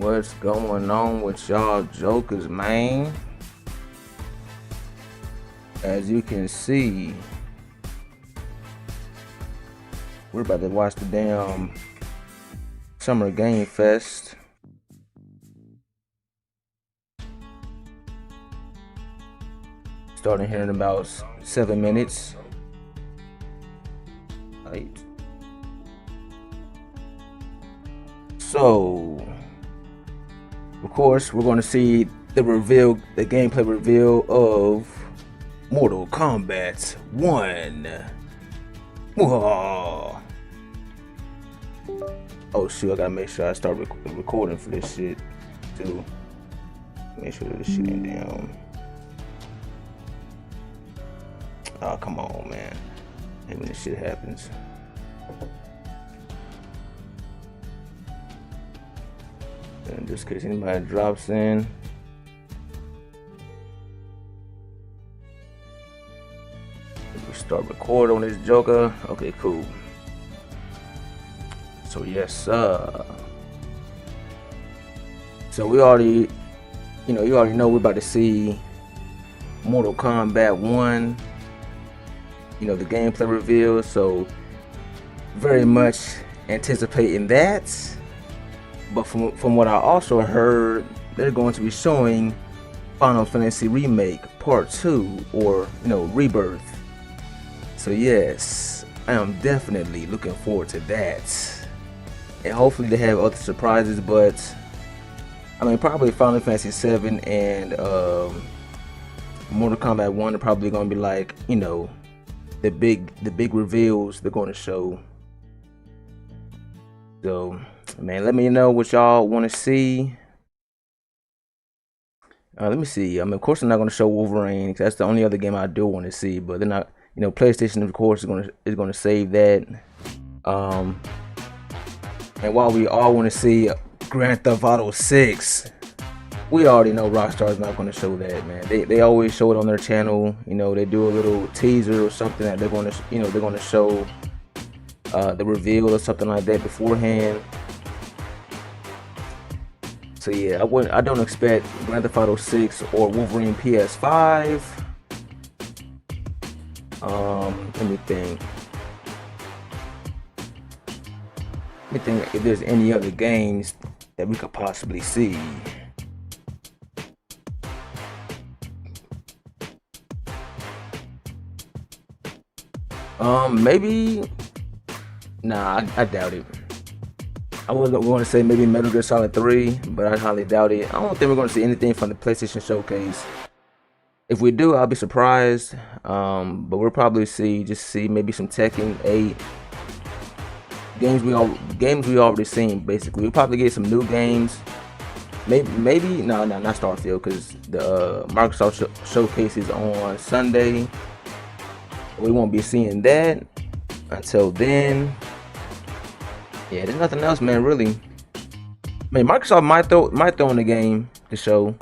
What's going on with y'all jokers, man? As you can see, we're about to watch the damn Summer Game Fest. Starting here in about 7 minutes. Right. So, of course, we're going to see the gameplay reveal of Mortal Kombat 1. Whoa. Oh shoot, I gotta make sure I start recording for this shit too. Make sure this shit ain't down. Oh, come on, man. Maybe when this shit happens. And just in case anybody drops in. We start recording on this Joker. Okay, cool. So yes, so we already, you already know we're about to see Mortal Kombat 1. The gameplay reveal. So very much anticipating that. But from what I also heard, they're going to be showing Final Fantasy Remake Part 2, or Rebirth. So yes, I am definitely looking forward to that. And hopefully they have other surprises, but I mean probably Final Fantasy 7 and Mortal Kombat 1 are probably going to be like, the big reveals they're going to show. So man, let me know what y'all want to see. Let me see. I mean, of course, I'm not going to show Wolverine because that's the only other game I do want to see. But they're not. PlayStation, of course, is going to save that. And while we all want to see Grand Theft Auto 6, we already know Rockstar is not going to show that, man. They always show it on their channel. They do a little teaser or something that they're going to, they're going to show the reveal or something like that beforehand. So yeah, I don't expect Grand Theft Auto 6 or Wolverine PS5. Let me think if there's any other games that we could possibly see. Maybe. Nah, I doubt it. I was going to say maybe Metal Gear Solid 3, but I highly doubt it. I don't think we're going to see anything from the PlayStation Showcase. If we do, I'll be surprised. But we'll probably see maybe some Tekken 8 games we already seen. Basically, we'll probably get some new games. Maybe not Starfield, because the Microsoft Showcase is on Sunday. We won't be seeing that until then. Yeah, there's nothing else, man, really. I mean, Microsoft might throw in the game to show.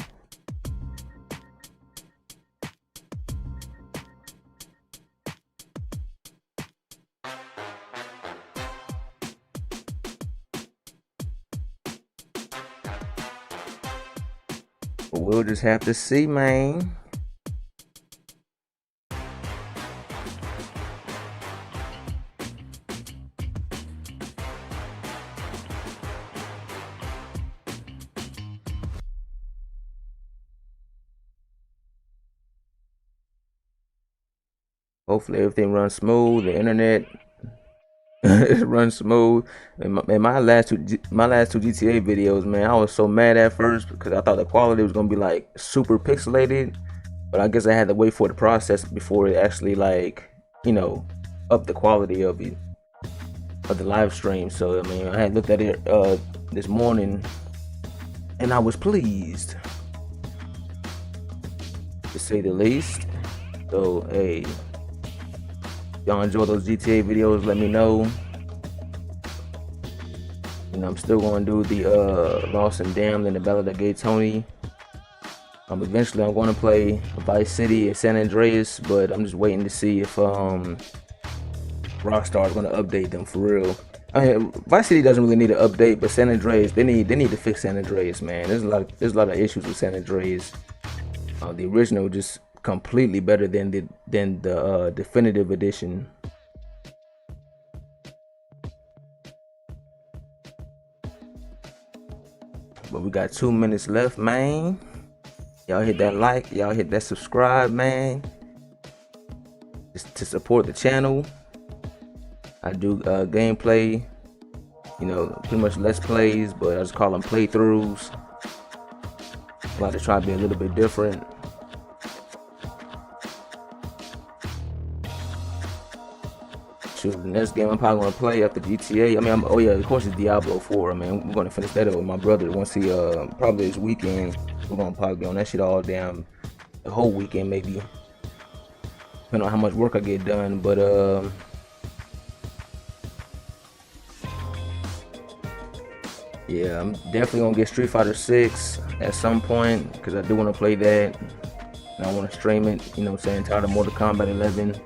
But we'll just have to see, man. Hopefully everything runs smooth. The internet runs smooth. And my last two GTA videos, man, I was so mad at first because I thought the quality was gonna be like super pixelated, but I guess I had to wait for the process before it actually up the quality of the live stream. So I mean, I had looked at it this morning, and I was pleased, to say the least. So hey, y'all enjoy those GTA videos, let me know. I'm still going to do the Lost and Damned and the Ballad of Gay Tony. Eventually I'm going to play Vice City and San Andreas, but I'm just waiting to see if Rockstar is going to update them for real. I mean, Vice City doesn't really need an update, but San Andreas, they need to fix San Andreas, man. There's a lot of issues with San Andreas. The original just completely better than the definitive edition. But we got 2 minutes left, man. Y'all hit that like, y'all hit that subscribe, man, just to support the channel. I do gameplay, you know, pretty much let's plays, but I just call them playthroughs. I like to try to be a little bit different. Shoot, the next game I'm probably gonna play after GTA. I mean, oh yeah, of course it's Diablo 4. I mean, we're gonna finish that up with my brother once he probably this weekend. We're gonna probably be on that shit all damn the whole weekend, maybe, depending on how much work I get done. But yeah, I'm definitely gonna get Street Fighter 6 at some point because I do want to play that and I want to stream it. You know what I'm saying? Tired of Mortal Kombat 11.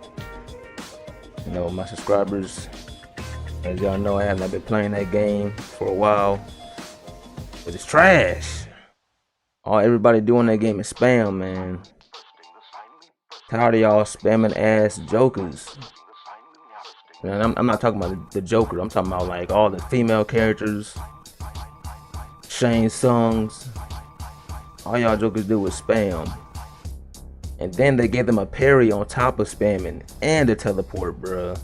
You know, my subscribers, as y'all know, I have not been playing that game for a while, but it's trash. All everybody doing that game is spam, man. Tired of y'all spamming ass jokers. Man, I'm not talking about the Joker. I'm talking about like all the female characters, Shane songs. All y'all jokers do is spam. And then they gave them a parry on top of spamming and a teleport, bruh.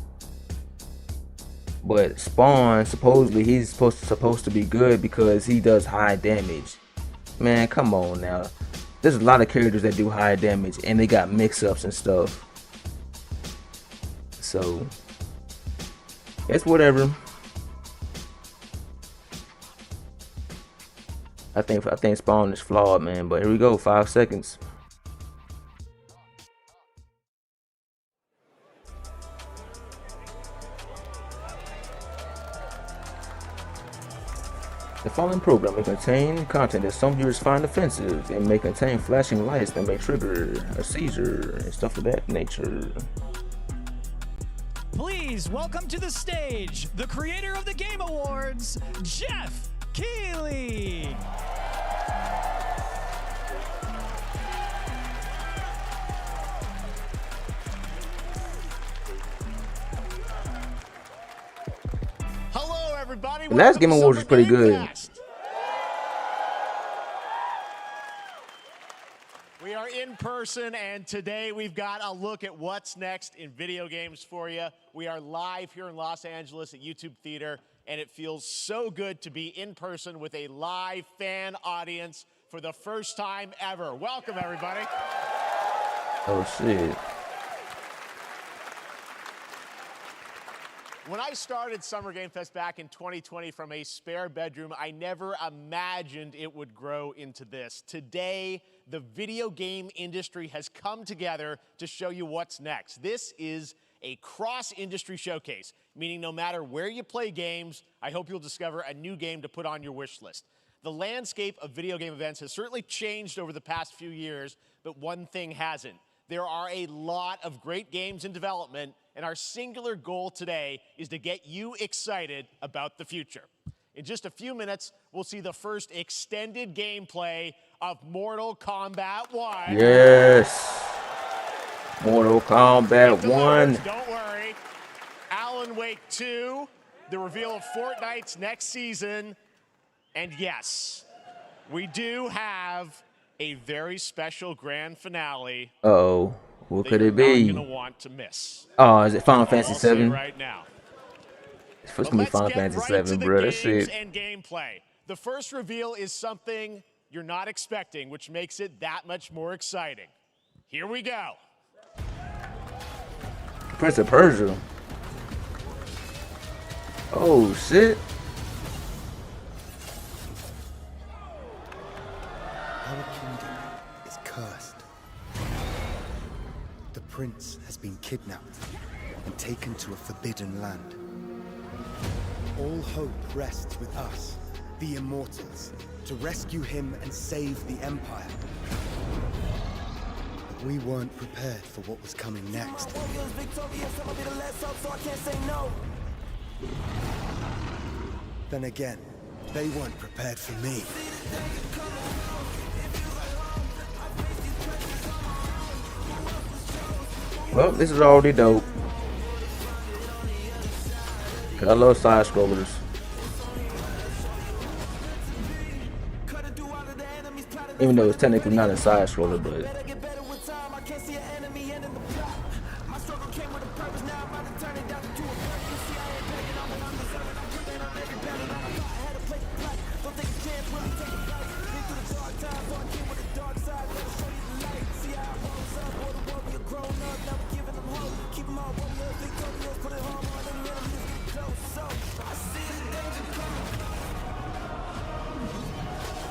But Spawn, supposedly he's supposed to be good because he does high damage. Man, come on now. There's a lot of characters that do high damage and they got mix-ups and stuff. So it's whatever. I think Spawn is flawed, man. But here we go, 5 seconds. The following program may contain content that some viewers find offensive and may contain flashing lights that may trigger a seizure and stuff of that nature. Please welcome to the stage the creator of the Game Awards, Jeff Keighley. Hello, everybody. The last Game Awards was pretty good. We are in person, and today we've got a look at what's next in video games for you. We are live here in Los Angeles at YouTube Theater, and it feels so good to be in person with a live fan audience for the first time ever. Welcome, everybody. Oh, shit. When I started Summer Game Fest back in 2020 from a spare bedroom, I never imagined it would grow into this. Today, the video game industry has come together to show you what's next. This is a cross-industry showcase, meaning no matter where you play games, I hope you'll discover a new game to put on your wish list. The landscape of video game events has certainly changed over the past few years, but one thing hasn't. There are a lot of great games in development, and our singular goal today is to get you excited about the future. In just a few minutes, we'll see the first extended gameplay of Mortal Kombat 1. Yes. Mortal Kombat 1. Don't worry. Alan Wake 2, the reveal of Fortnite's next season, and yes, we do have a very special grand finale. Uh-oh. What could it be? You're not gonna want to miss. Oh, is it Final Fantasy VII? Right now. It's supposed to be Final Fantasy VII, bro. That's it. And gameplay. The first reveal is something you're not expecting, which makes it that much more exciting. Here we go. Prince of Persia. Oh shit. Our kingdom is cursed. The prince has been kidnapped and taken to a forbidden land. All hope rests with us, the Immortals, to rescue him and save the Empire. But we weren't prepared for what was coming next. Then again, they weren't prepared for me. Well, this is already dope. Cause I love side scrollers. Even though it's technically not a side scroller, but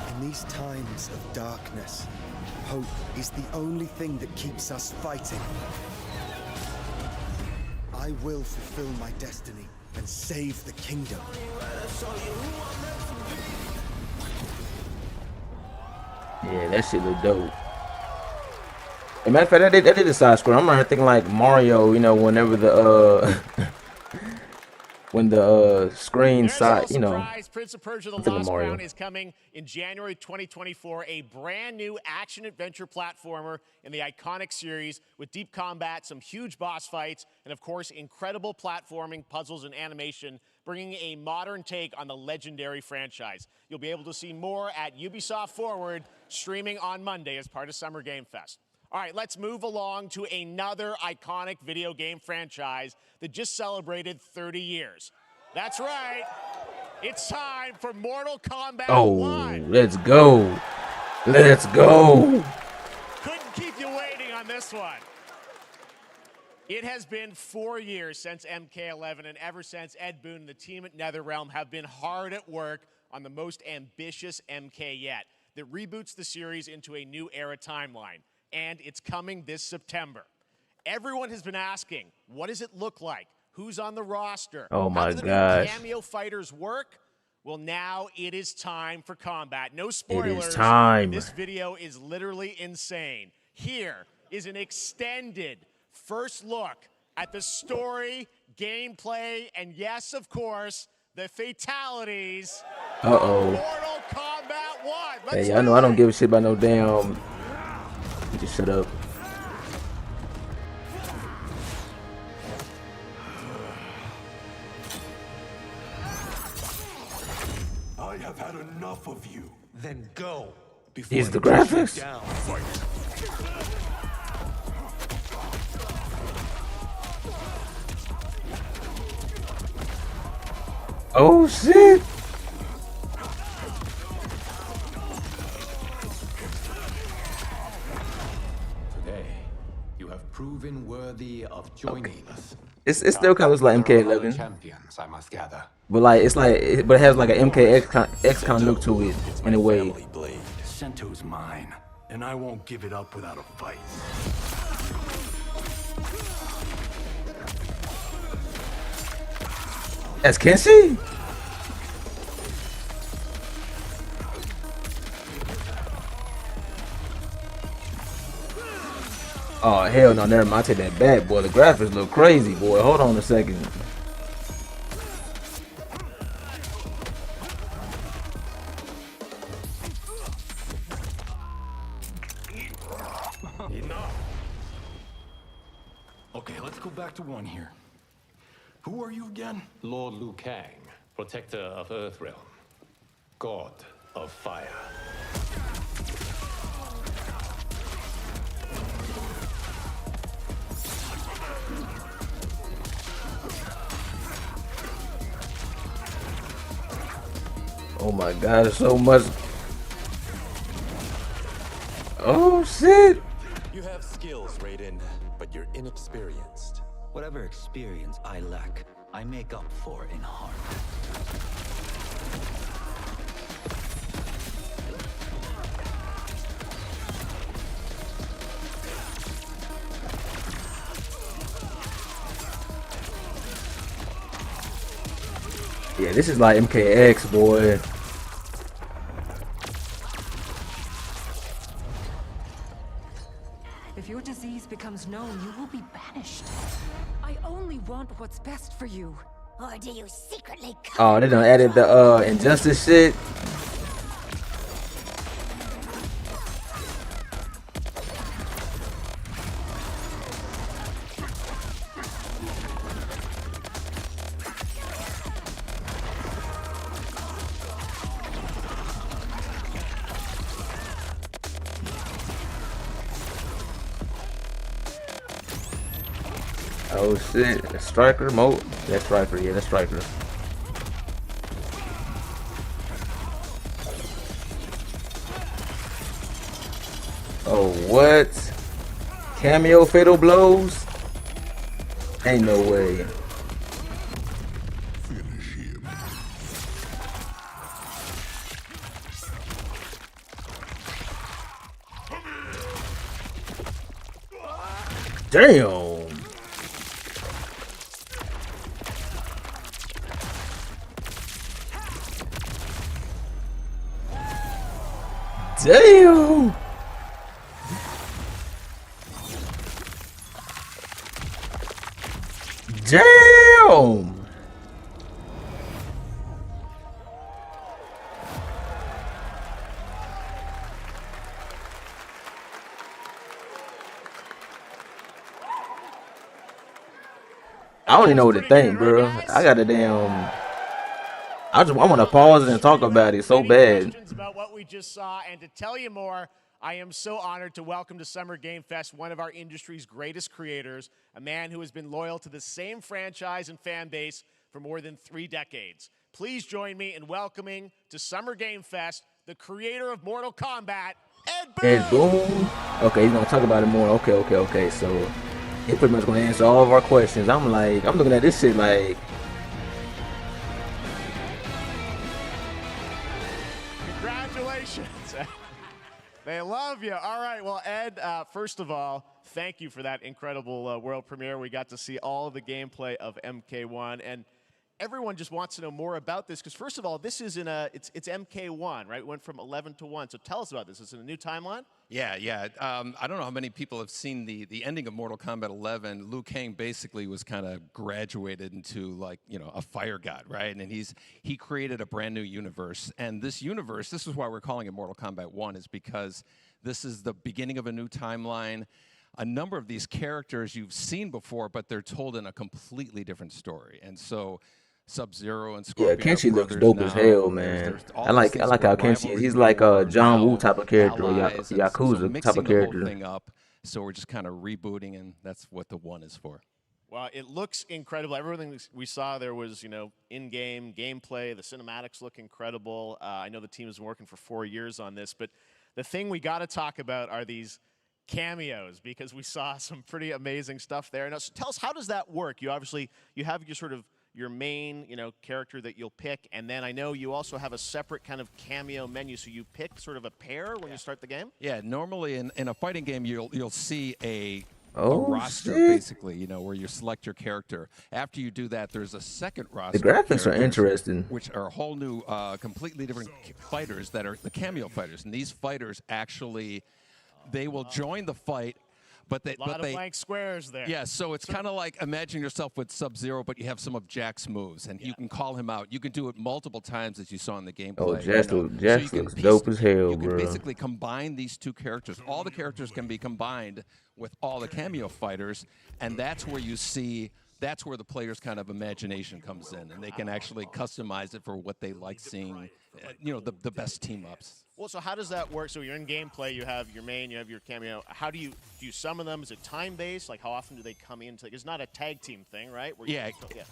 In these times of darkness, hope is the only thing that keeps us fighting. I will fulfill my destiny and save the kingdom. yeah, that shit look dope. As a matter of fact, that did a side scroll. I'm right thinking like Mario, you know, whenever the when the screen There's side, no you know. surprise. Prince of Persia: The thinking Lost Mario. Crown is coming in January 2024. A brand new action-adventure platformer in the iconic series with deep combat, some huge boss fights, and of course, incredible platforming, puzzles, and animation, bringing a modern take on the legendary franchise. You'll be able to see more at Ubisoft Forward, streaming on Monday as part of Summer Game Fest. All right, let's move along to another iconic video game franchise that just celebrated 30 years. That's right. It's time for Mortal Kombat Oh, 1. let's go. Let's go. Couldn't keep you waiting on this one. It has been 4 years since MK11, and ever since, Ed Boon and the team at NetherRealm have been hard at work on the most ambitious MK yet that reboots the series into a new era timeline. And it's coming this September. Everyone has been asking, what does it look like? Who's on the roster? Oh my How do the new gosh. cameo fighters work? Well, now it is time for combat. No spoilers. time. This video is literally insane. Here is an extended first look at the story, gameplay, and yes, of course, the fatalities of Uh-oh. Mortal Kombat 1. Let's Hey, y'all know I don't give a shit about no damn. Just shut up. I have had enough of you. Then go. These the graphics. Down. Oh shit. Today, you have proven worthy of joining us. It still kind of looks like There are other MK11, champions, I must gather. but like but it has like an MKX kind of look to it in a way. Family blade. Sento's mine, and I won't give it up without a fight. That's Kenshi? Oh hell no, never mind. I take that back, boy. The graphics look crazy, boy. Hold on a second. Enough. Okay, let's go back to one here. Who are you again? Lord Liu Kang, protector of Earthrealm, god of fire. Oh my god, there's so much. Oh shit. You have skills, Raiden, but you're inexperienced. Whatever experience I lack, I make up for in heart. Yeah, this is like MKX, boy. If your disease becomes known, you will be banished. I only want what's best for you. Or do you secretly Oh, they done added the injustice shit. Oh shit, striker mode. That's striker, yeah, that's striker. Oh what? Cameo fatal blows? Ain't no way. Damn. Damn. Damn. I don't even know what to think, bro. I got a damn. I want to pause and talk about it so bad. Questions about what we just saw, and to tell you more, I am so honored to welcome to Summer Game Fest one of our industry's greatest creators, a man who has been loyal to the same franchise and fan base for more than 3 decades. Please join me in welcoming to Summer Game Fest the creator of Mortal Kombat, Ed Boon. Ed Boon. Okay, he's gonna talk about it more. Okay. So he pretty much gonna answer all of our questions. I'm looking at this shit like. Congratulations. They love you. All right. Well, Ed, first of all, thank you for that incredible world premiere. We got to see all of the gameplay of MK1, and everyone just wants to know more about this because, first of all, this is it's MK1, right? It went from 11 to 1. So tell us about this. Is it a new timeline? Yeah. I don't know how many people have seen the ending of Mortal Kombat 11. Liu Kang basically was kind of graduated into a fire god, right? And he created a brand new universe. And this universe, this is why we're calling it Mortal Kombat 1, is because this is the beginning of a new timeline. A number of these characters you've seen before, but they're told in a completely different story. And so Sub-Zero and Scorpion. Yeah, Kenshi looks dope as hell, man. I like how Kenshi is. He's like a John Woo type of character, or Yakuza type of character. So we're just kind of rebooting, and that's what the 1 is for. Well, it looks incredible. Everything we saw there was, in-game gameplay. The cinematics look incredible. I know the team has been working for 4 years on this, but the thing we got to talk about are these cameos, because we saw some pretty amazing stuff there. Now, so tell us, how does that work? You have your main, character that you'll pick, and then I know you also have a separate kind of cameo menu, so you pick sort of a pair when you start the game? Yeah, normally in a fighting game, you'll see a roster, shit. basically, where you select your character. After you do that, there's a second roster. The graphics are interesting. Which are a whole new, completely different fighters that are the cameo fighters. And these fighters actually, they will join the fight. But they, a lot of blank squares there. Yeah, so it's kind of like imagine yourself with Sub-Zero, but you have some of Jack's moves, and you can call him out. You can do it multiple times, as you saw in the gameplay. Oh, Jax looks dope as hell, You bro. can basically combine these two characters. All the characters can be combined with all the cameo fighters, and that's where you see. That's where the player's kind of imagination comes in, and they can actually customize it for what they like seeing, the best team-ups. Well, so how does that work? So you're in gameplay, you have your main, you have your cameo. How do you summon them? Is it time-based? Like, how often do they come in? It's not a tag team thing, right?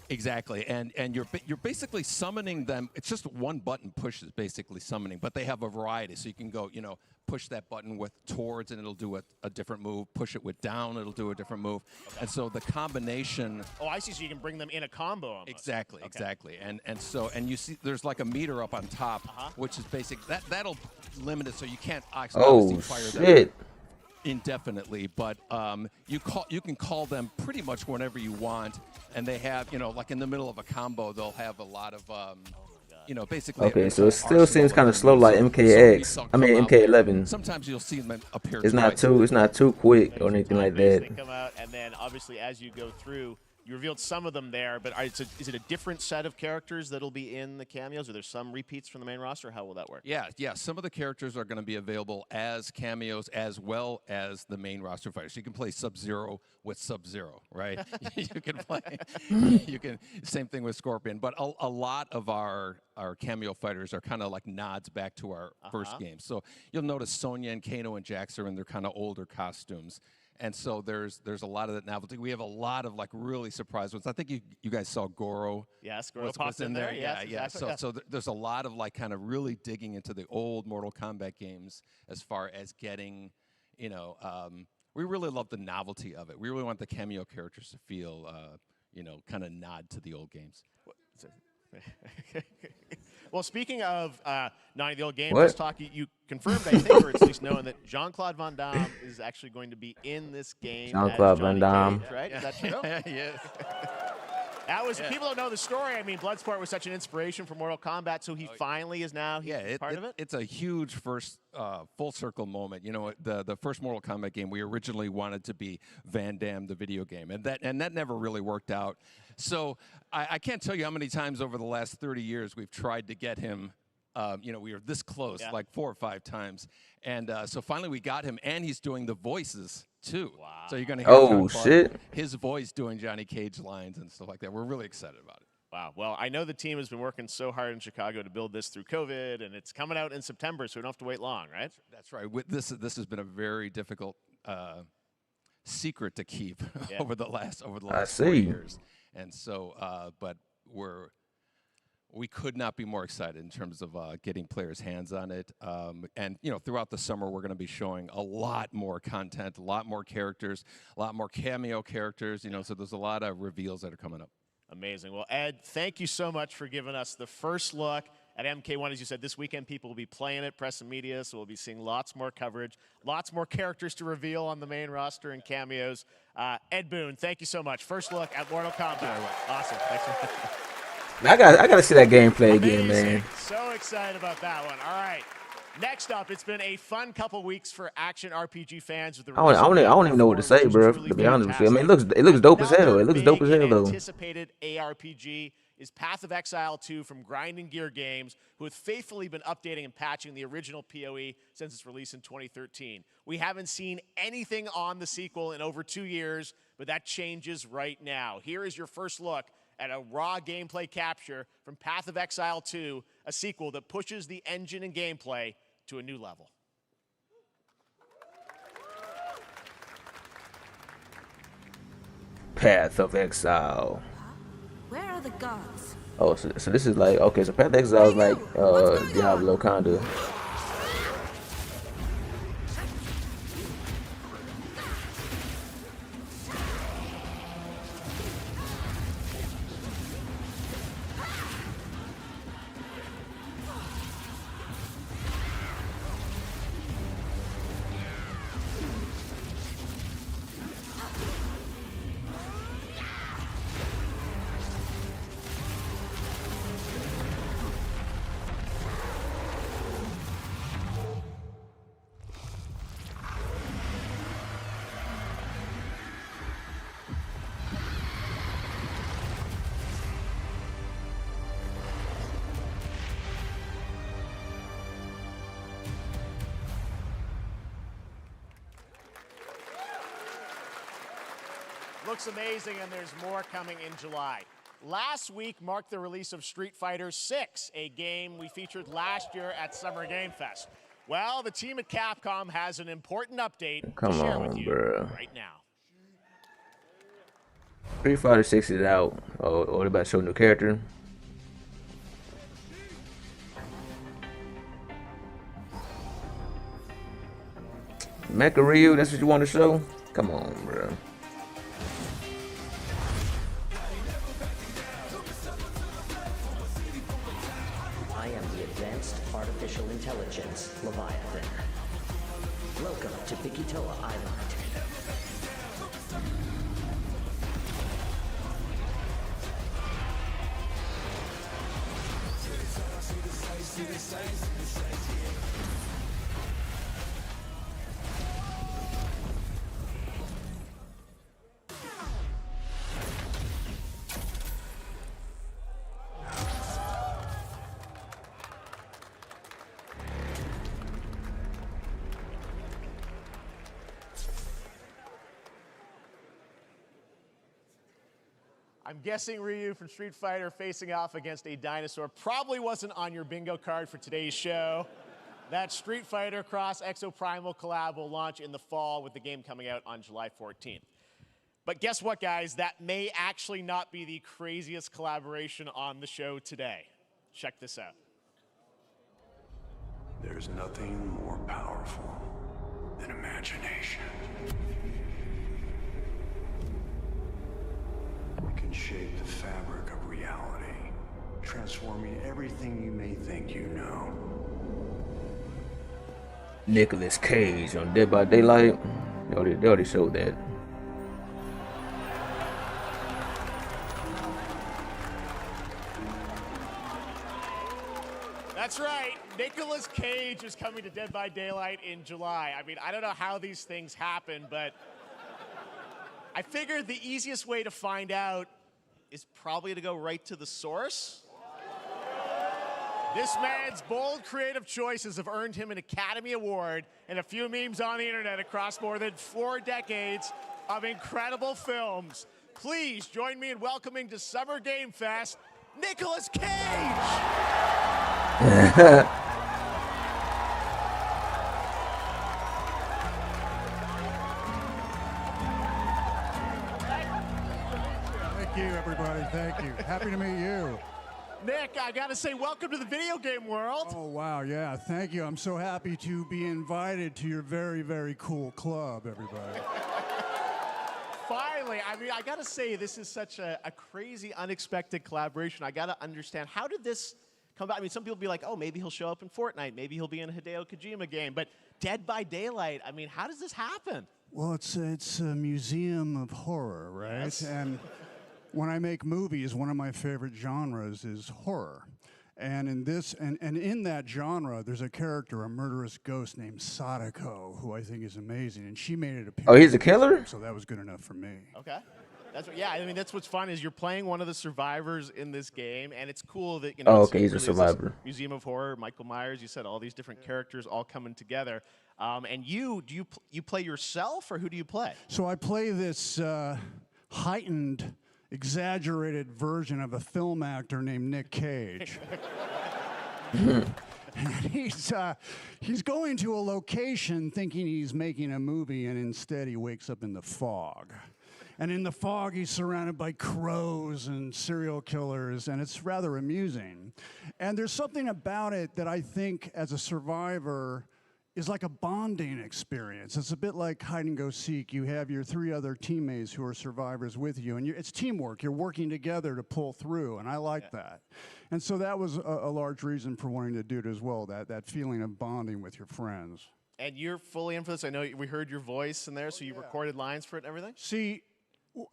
Exactly. And you're basically summoning them. It's just one button push is basically summoning, but they have a variety. So you can go, push that button with towards, and it'll do a different move. Push it with down, it'll do a different move. Okay. And so the combination. Oh, I see. So you can bring them in a combo almost. Exactly. And you see there's like a meter up on top, which is basic. That'll limit it so you can't obviously fire them indefinitely, but you can call them pretty much whenever you want, and they have like in the middle of a combo they'll have a lot of basically. Okay, so it still seems kind of slow, like MK11. Sometimes you'll see them appear. It's not too quick or anything like that. They come out, and then obviously as you go through, You revealed some of them there, but is it a different set of characters that'll be in the cameos? Are there some repeats from the main roster? How will that work? Yeah. Some of the characters are going to be available as cameos as well as the main roster fighters. You can play Sub-Zero with Sub-Zero, right? You can play. Same thing with Scorpion. But a lot of our cameo fighters are kind of like nods back to our first game. So you'll notice Sonya and Kano and Jax are in their kind of older costumes. And so there's a lot of that novelty. We have a lot of like really surprise ones. I think you guys saw Goro. Yes, Goro popped in there. Yeah. Exactly. So there's a lot of like kind of really digging into the old Mortal Kombat games as far as getting, we really love the novelty of it. We really want the cameo characters to feel, kind of nod to the old games. Well, speaking of not the old game, let's talk. You confirmed, I think, or at least knowing that Jean-Claude Van Damme is actually going to be in this game. Jean-Claude Van Damme, right? Is that true? Yes. That was people don't know the story. I mean, Bloodsport was such an inspiration for Mortal Kombat, so he finally is now part of it. It's a huge first full circle moment. The first Mortal Kombat game we originally wanted to be Van Damme the video game, and that never really worked out. So I can't tell you how many times over the last 30 years we've tried to get him. We were this close, like 4 or 5 times, and so finally we got him, and he's doing the voices too. Wow. So you're gonna hear his voice doing Johnny Cage lines and stuff like that. We're really excited about it. Wow. Well, I know the team has been working so hard in Chicago to build this through COVID, and it's coming out in September, so we don't have to wait long, right? That's right. This has been a very difficult secret to keep over the last 4 years, and so but we could not be more excited in terms of getting players' hands on it. And, throughout the summer, we're going to be showing a lot more content, a lot more characters, a lot more cameo characters, so there's a lot of reveals that are coming up. Amazing. Well, Ed, thank you so much for giving us the first look at MK1. As you said, this weekend people will be playing it, press and media, so we'll be seeing lots more coverage, lots more characters to reveal on the main roster and cameos. Ed Boon, thank you so much. First look at Mortal Kombat. Awesome. Thanks for I gotta see that gameplay again, man. So excited about that one. All right. Next up, it's been a fun couple weeks for action RPG fans. With the I don't even know what to say, bro. To be honest with you, I mean, it looks dope as hell. It looks dope as hell, though. Anticipated ARPG is Path of Exile 2 from Grinding Gear Games, who have faithfully been updating and patching the original PoE since its release in 2013. We haven't seen anything on the sequel in over 2 years, but that changes right now. Here is your first look at a raw gameplay capture from Path of Exile 2, a sequel that pushes the engine and gameplay to a new level. Path of Exile. Where are the gods? Oh, so this is like, okay, so Path of Exile is like Diablo kinda. Looks amazing, and there's more coming in July. Last week marked the release of Street Fighter VI, a game we featured last year at Summer Game Fest. Well, the team at Capcom has an important update to share with you right now. Street Fighter 6 is out. Oh, what about show new character? Mecha Ryu, that's what you want to show? Come on, bro. I am the Advanced Artificial Intelligence, Leviathan. Welcome to Bikitoa Island. I'm guessing Ryu from Street Fighter facing off against a dinosaur probably wasn't on your bingo card for today's show. That Street Fighter Cross Exoprimal collab will launch in the fall with the game coming out on July 14th. But guess what, guys? That may actually not be the craziest collaboration on the show today. Check this out. There's nothing more powerful than imagination. It can shape the fabric of reality, transforming everything you may think you know. Nicolas Cage on Dead by Daylight. They already showed that. That's right. Nicolas Cage is coming to Dead by Daylight in July. I mean, I don't know how these things happen, but I figured the easiest way to find out is probably to go right to the source. This man's bold creative choices have earned him an Academy Award and a few memes on the internet across more than 4 decades of incredible films. Please join me in welcoming to Summer Game Fest, Nicolas Cage! Thank you, everybody. Thank you. Happy to meet you. Nick, I gotta say, welcome to the video game world. Oh, wow. Yeah, thank you. I'm so happy to be invited to your very, very cool club, everybody. Finally, I mean, I gotta say, this is such a crazy, unexpected collaboration. I gotta understand, how did this come about? I mean, some people be like, oh, maybe he'll show up in Fortnite. Maybe he'll be in a Hideo Kojima game. But Dead by Daylight, I mean, how does this happen? Well, it's a museum of horror, right? Yes. And when I make movies, one of my favorite genres is horror. And in this, and in that genre, there's a character, a murderous ghost named Sadako, who I think is amazing. And she made it appear. Oh, he's a killer? So that was good enough for me. Okay. That's what, yeah, I mean, that's what's fun is you're playing one of the survivors in this game, and it's cool that, you know, Oh, it's okay, he's a really survivor. this Museum of Horror, Michael Myers, you said all these different characters all coming together. And you play yourself, or who do you play? So I play this heightened, exaggerated version of a film actor named Nick Cage. And he's going to a location thinking he's making a movie, and instead he wakes up in the fog. And in the fog, he's surrounded by crows and serial killers, and it's rather amusing. And there's something about it that I think, as a survivor, is like a bonding experience. It's a bit like hide and go seek. You have your 3 other teammates who are survivors with you, and it's teamwork. You're working together to pull through, and I like that. And so that was a large reason for wanting to do it as well, that feeling of bonding with your friends. And you're fully in for this. I know we heard your voice in there, so you recorded lines for it and everything? See,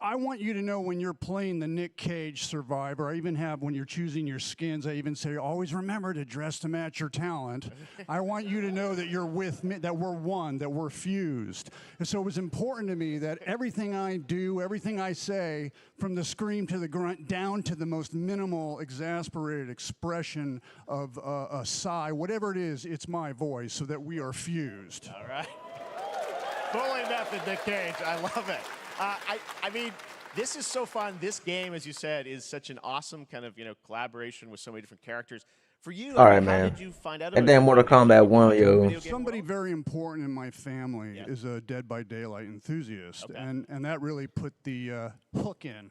I want you to know when you're playing the Nick Cage survivor, I even have, when you're choosing your skins, I even say, always remember to dress to match your talent. I want you to know that you're with me, that we're one, that we're fused. And so it was important to me that everything I do, everything I say, from the scream to the grunt, down to the most minimal, exasperated expression of a sigh, whatever it is, it's my voice, so that we are fused. All right. Fully method, Nick Cage. I love it. I mean, this is so fun. This game, as you said, is such an awesome kind of, you know, collaboration with so many different characters. For you, All right, how man. did you find out And about then it? Mortal Kombat 1, yo. Somebody very important in my family is a Dead by Daylight enthusiast, and that really put the hook in,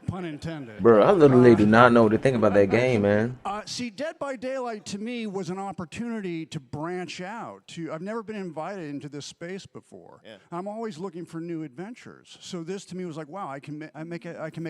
pun intended. Bro, I literally do not know what to think about that game, man. See, Dead by Daylight to me was an opportunity to branch out. I've never been invited into this space before. Yeah. I'm always looking for new adventures. So this to me was like, wow, I can make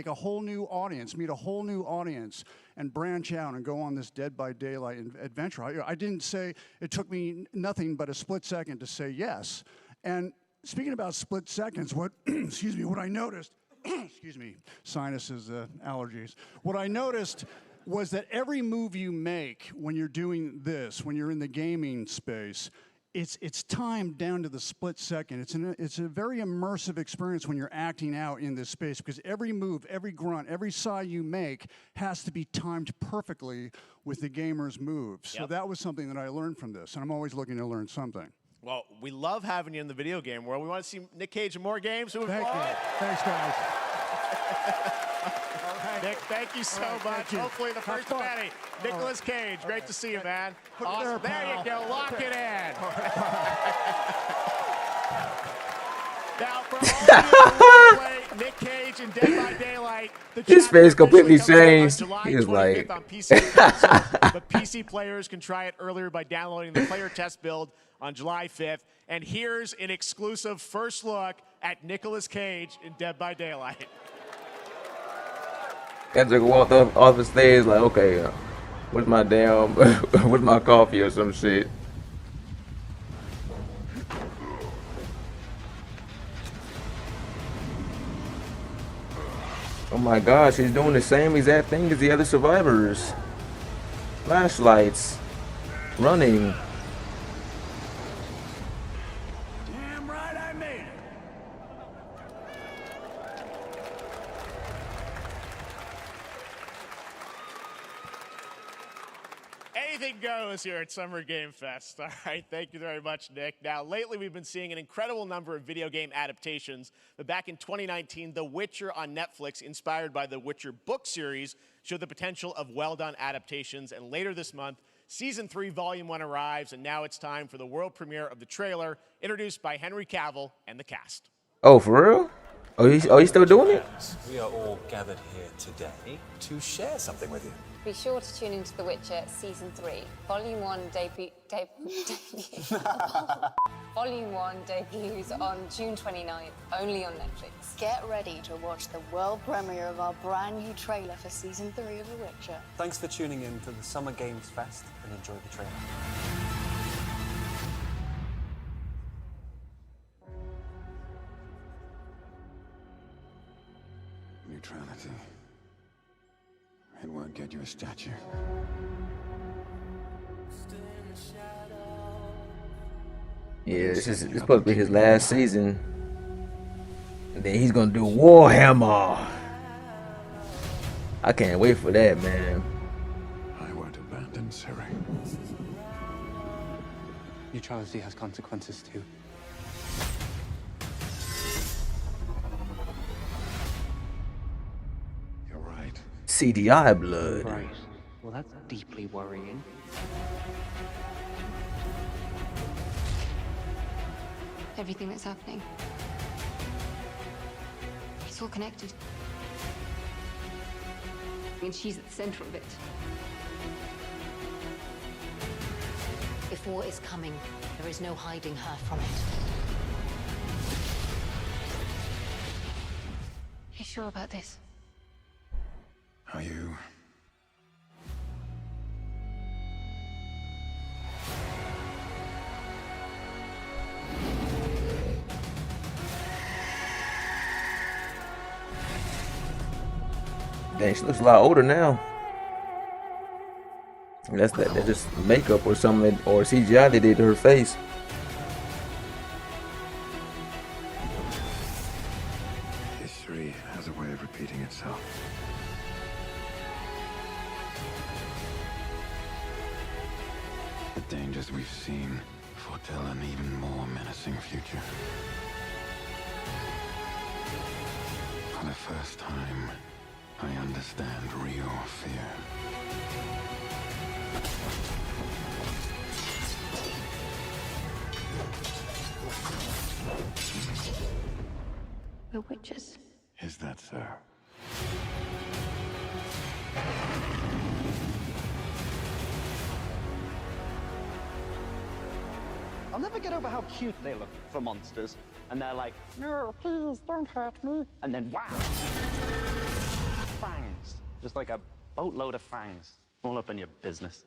a whole new audience, meet a whole new audience, and branch out and go on this Dead by Daylight adventure. I didn't say, it took me nothing but a split second to say yes. And speaking about split seconds, what, excuse me, what I noticed, excuse me, sinuses, allergies. What I noticed was that every move you make when you're doing this, when you're in the gaming space, it's timed down to the split second. It's a very immersive experience when you're acting out in this space, because every move, every grunt, every sigh you make has to be timed perfectly with the gamer's moves. So that was something that I learned from this, and I'm always looking to learn something. Well, we love having you in the video game world. We want to see Nick Cage in more games. Thank you. Thanks, guys. Nick, thank you so much. Hopefully the first of many. Nicolas Cage, great to see you, man. Awesome. There you go. Lock it in. Now, for all of you who play Nick Cage in Dead by Daylight, His face completely changed. He was like, on PC but PC players can try it earlier by downloading the player test build on July 5th. And here's an exclusive first look at Nicolas Cage in Dead by Daylight. Kendrick walked up off the stage like, okay, where's my damn, where's my coffee or some shit? Oh my gosh, he's doing the same exact thing as the other survivors. Flashlights, running. Damn right I made it. Anything goes here at Summer Game Fest. All right, thank you very much, Nick. Now, lately we've been seeing an incredible number of video game adaptations, but back in 2019, The Witcher on Netflix, inspired by the Witcher book series, showed the potential of well-done adaptations, and later this month, Season 3, Volume 1 arrives, and now it's time for the world premiere of the trailer, introduced by Henry Cavill and the cast. Oh, for real? Oh, he's still doing it? We are all gathered here today to share something with you. Be sure to tune into The Witcher Season 3. Volume 1 Volume 1 debuts on June 29th, only on Netflix. Get ready to watch the world premiere of our brand new trailer for Season 3 of The Witcher. Thanks for tuning in to the Summer Games Fest and enjoy the trailer. Neutrality. It won't get you a statue. Yeah, this is supposed to be his last season. And then he's gonna do Warhammer. I can't wait for that, man. I won't abandon Ciri. Neutrality has consequences too. You're right. CDI blood. Right. Well, that's deeply worrying. Everything that's happening, it's all connected. And she's at the center of it. If war is coming, there is no hiding her from it. You sure about this? Are you? Dang, she looks a lot older now. That's just makeup or something, or CGI they did to her face. History has a way of repeating itself. The dangers we've seen foretell an even more menacing future. For the first time, I understand real fear. We're witches. Is that so? I'll never get over how cute they look for monsters. And they're like, no, please don't hurt me. And then wow! Fangs. Just like a boatload of fangs. All up in your business.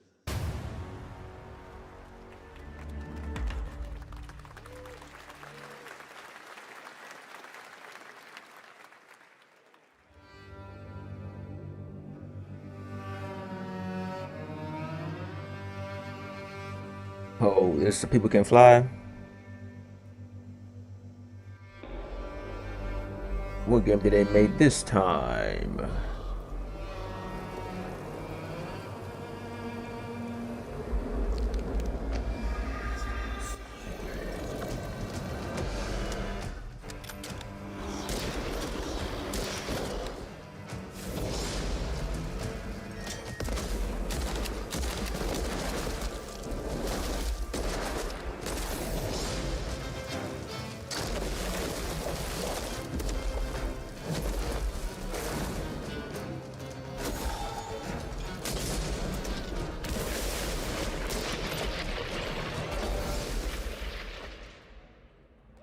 Oh, this so people can fly. What game did they make this time?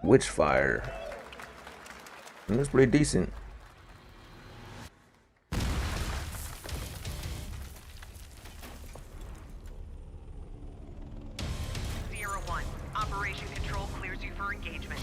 Witchfire. It was pretty decent. Operation Control clears you for engagement.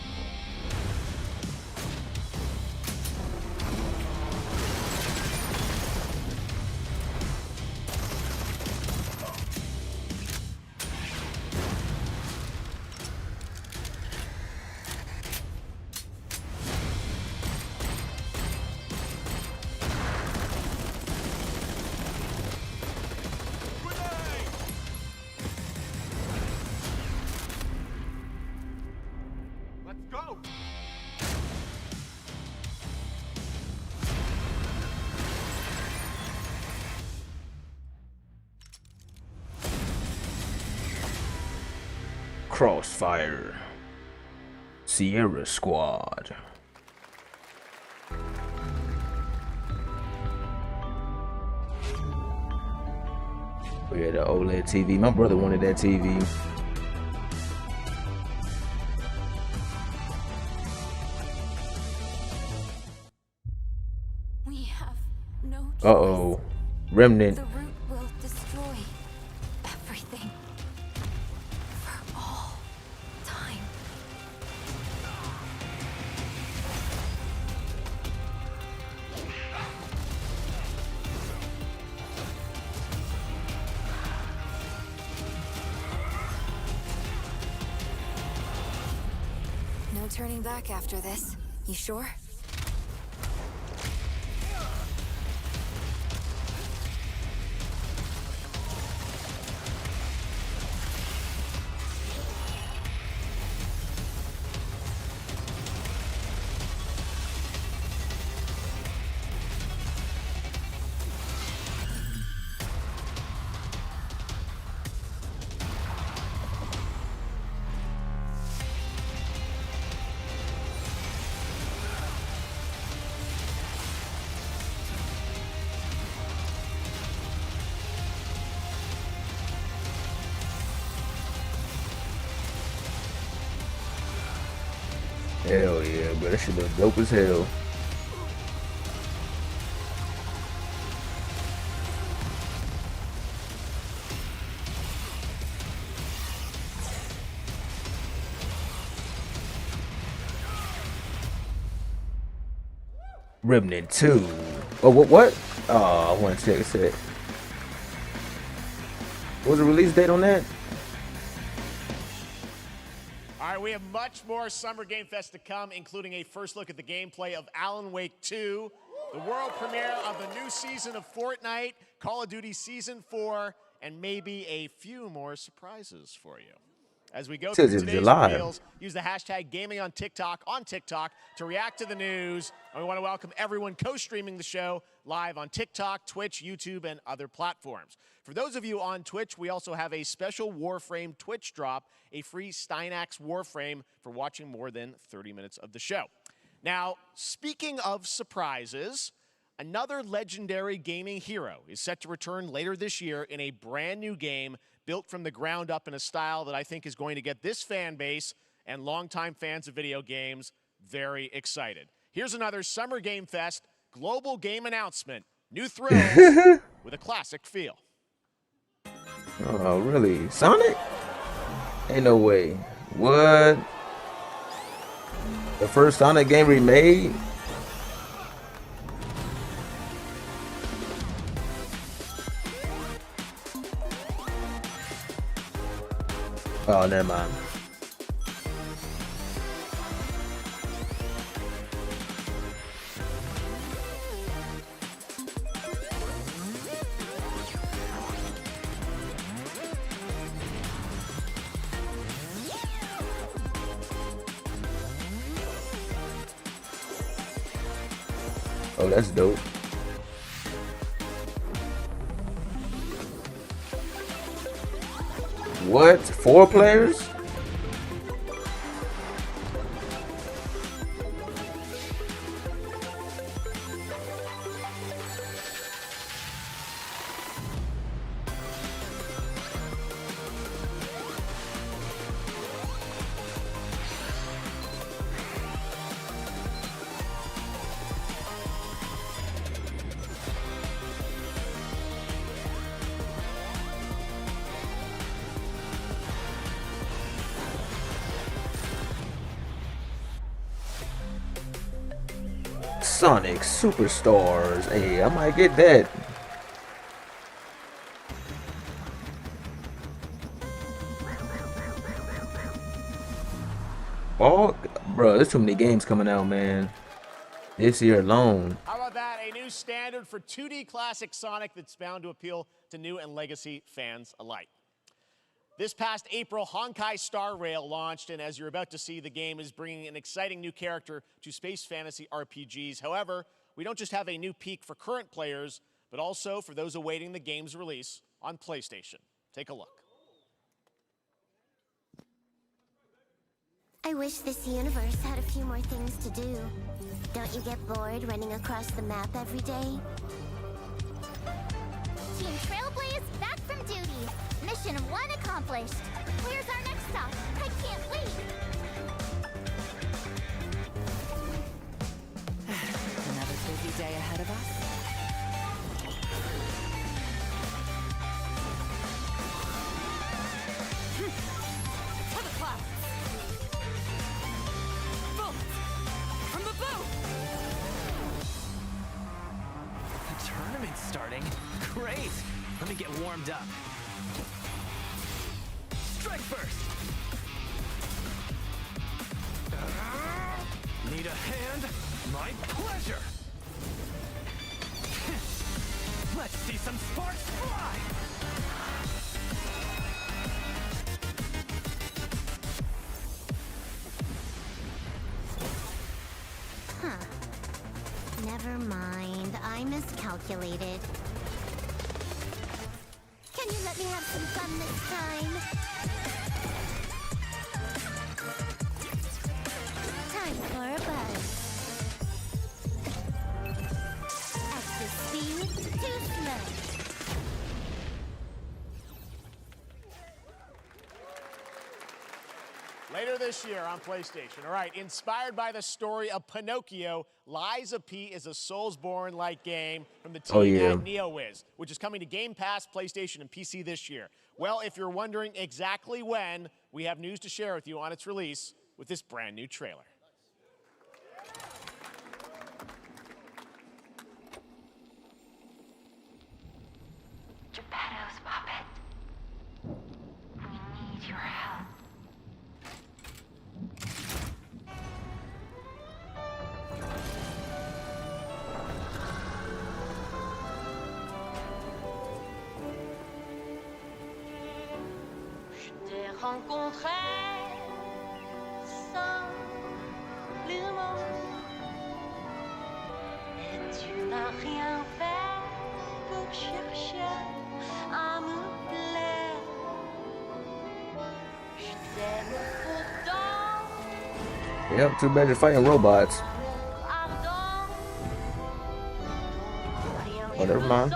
Go! Crossfire. Sierra Squad. We had an OLED TV. My brother wanted that TV. We have no choice. Uh-oh. Remnant. The root will destroy everything. For all time. No turning back after this. You sure? Hell yeah, bro. That shit look dope as hell. Remnant 2. Oh, what? Oh, I want to check this out. What was the release date on that? All right, we have much more Summer Game Fest to come, including a first look at the gameplay of Alan Wake 2, the world premiere of the new season of Fortnite, Call of Duty Season 4, and maybe a few more surprises for you. As we go through today's reveals, use the hashtag gaming on TikTok to react to the news. And we want to welcome everyone co-streaming the show live on TikTok, Twitch, YouTube, and other platforms. For those of you on Twitch, we also have a special Warframe Twitch drop, a free Steinax Warframe for watching more than 30 minutes of the show. Now, speaking of surprises, another legendary gaming hero is set to return later this year in a brand new game built from the ground up in a style that I think is going to get this fan base and longtime fans of video games very excited. Here's another Summer Game Fest global game announcement. New thrills with a classic feel. Oh, really? Sonic? Ain't no way. What? The first Sonic game remade? Oh, never mind. Oh, that's dope. What? 4 players? Sonic Superstars. Hey, I might get that. Oh, bro, there's too many games coming out, man. This year alone. How about that? A new standard for 2D classic Sonic that's bound to appeal to new and legacy fans alike. This past April, Honkai Star Rail launched, and as you're about to see, the game is bringing an exciting new character to space fantasy RPGs. However, we don't just have a new peak for current players, but also for those awaiting the game's release on PlayStation. Take a look. I wish this universe had a few more things to do. Don't you get bored running across the map every day? Team Trailblaze back from duty. Mission 1 accomplished. Where's our next stop? I can't wait. Another busy day ahead of us. To the clouds. From the boat! The tournament's starting. Great! Let me get warmed up. Strike first! Need a hand? My pleasure! Let's see some sparks fly! Huh. Never mind. I miscalculated. Can you let me have some fun this time? Time for a buzz. Excess speed, too slow. Later this year on PlayStation. All right, inspired by the story of Pinocchio, Lies of P is a Soulsborne-like game from the team at NeoWiz, which is coming to Game Pass, PlayStation, and PC this year. Well, if you're wondering exactly when, we have news to share with you on its release with this brand new trailer. Geppetto's puppet. We need your help. Je t'ai rencontré simplement et tu n'as rien fait pour chercher à me plaire. Je t'aime pourtant. Yep, too bad you're fighting robots. Oh, never mind.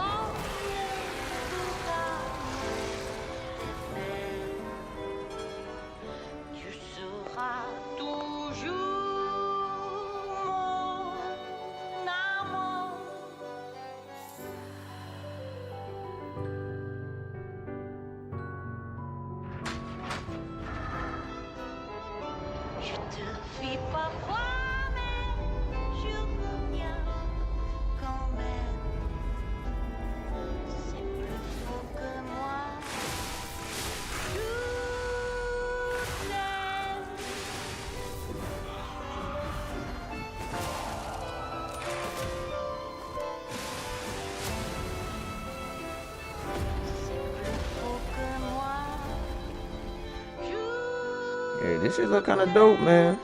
Hey, this shit look kind of dope, man.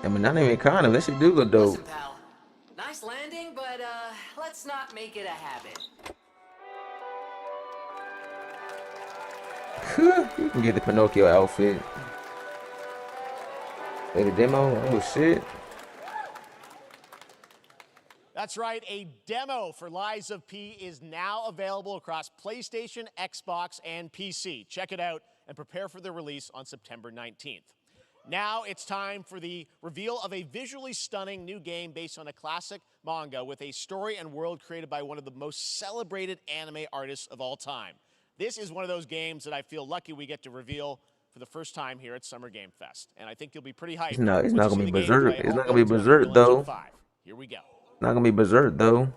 I mean, not even kind of. This shit do look dope. Listen, pal. Nice landing, but let's not make it a habit. You can get the Pinocchio outfit. Play the demo. Oh shit. That's right, a demo for Lies of P is now available across PlayStation, Xbox, and PC. Check it out and prepare for the release on September 19th. Now it's time for the reveal of a visually stunning new game based on a classic manga with a story and world created by one of the most celebrated anime artists of all time. This is one of those games that I feel lucky we get to reveal for the first time here at Summer Game Fest. And I think you'll be pretty hyped. It's not gonna be Berserk. It's not gonna be Berserk though. Here we go. Not gonna be Berserk though.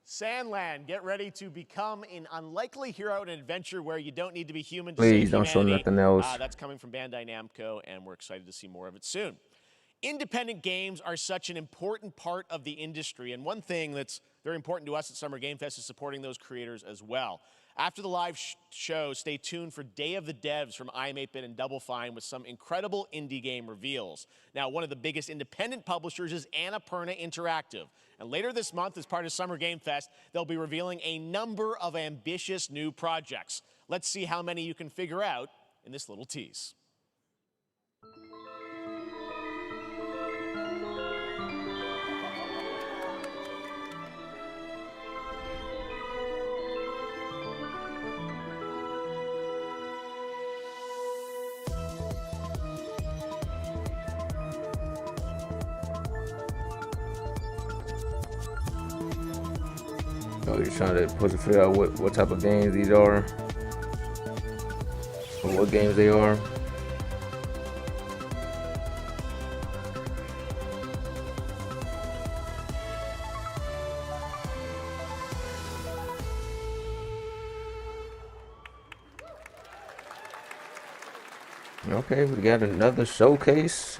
Sandland, get ready to become an unlikely hero in an adventure where you don't need to be human to Please save don't show humanity. nothing else. That's coming from Bandai Namco, and we're excited to see more of it soon. Independent games are such an important part of the industry, and one thing that's very important to us at Summer Game Fest is supporting those creators as well. After the live show, stay tuned for Day of the Devs from iam8bit and Double Fine with some incredible indie game reveals. Now, one of the biggest independent publishers is Annapurna Interactive. And later this month, as part of Summer Game Fest, they'll be revealing a number of ambitious new projects. Let's see how many you can figure out in this little tease. Oh, you're trying to push to figure out what type of games these are, or what games they are. Okay, we got another showcase.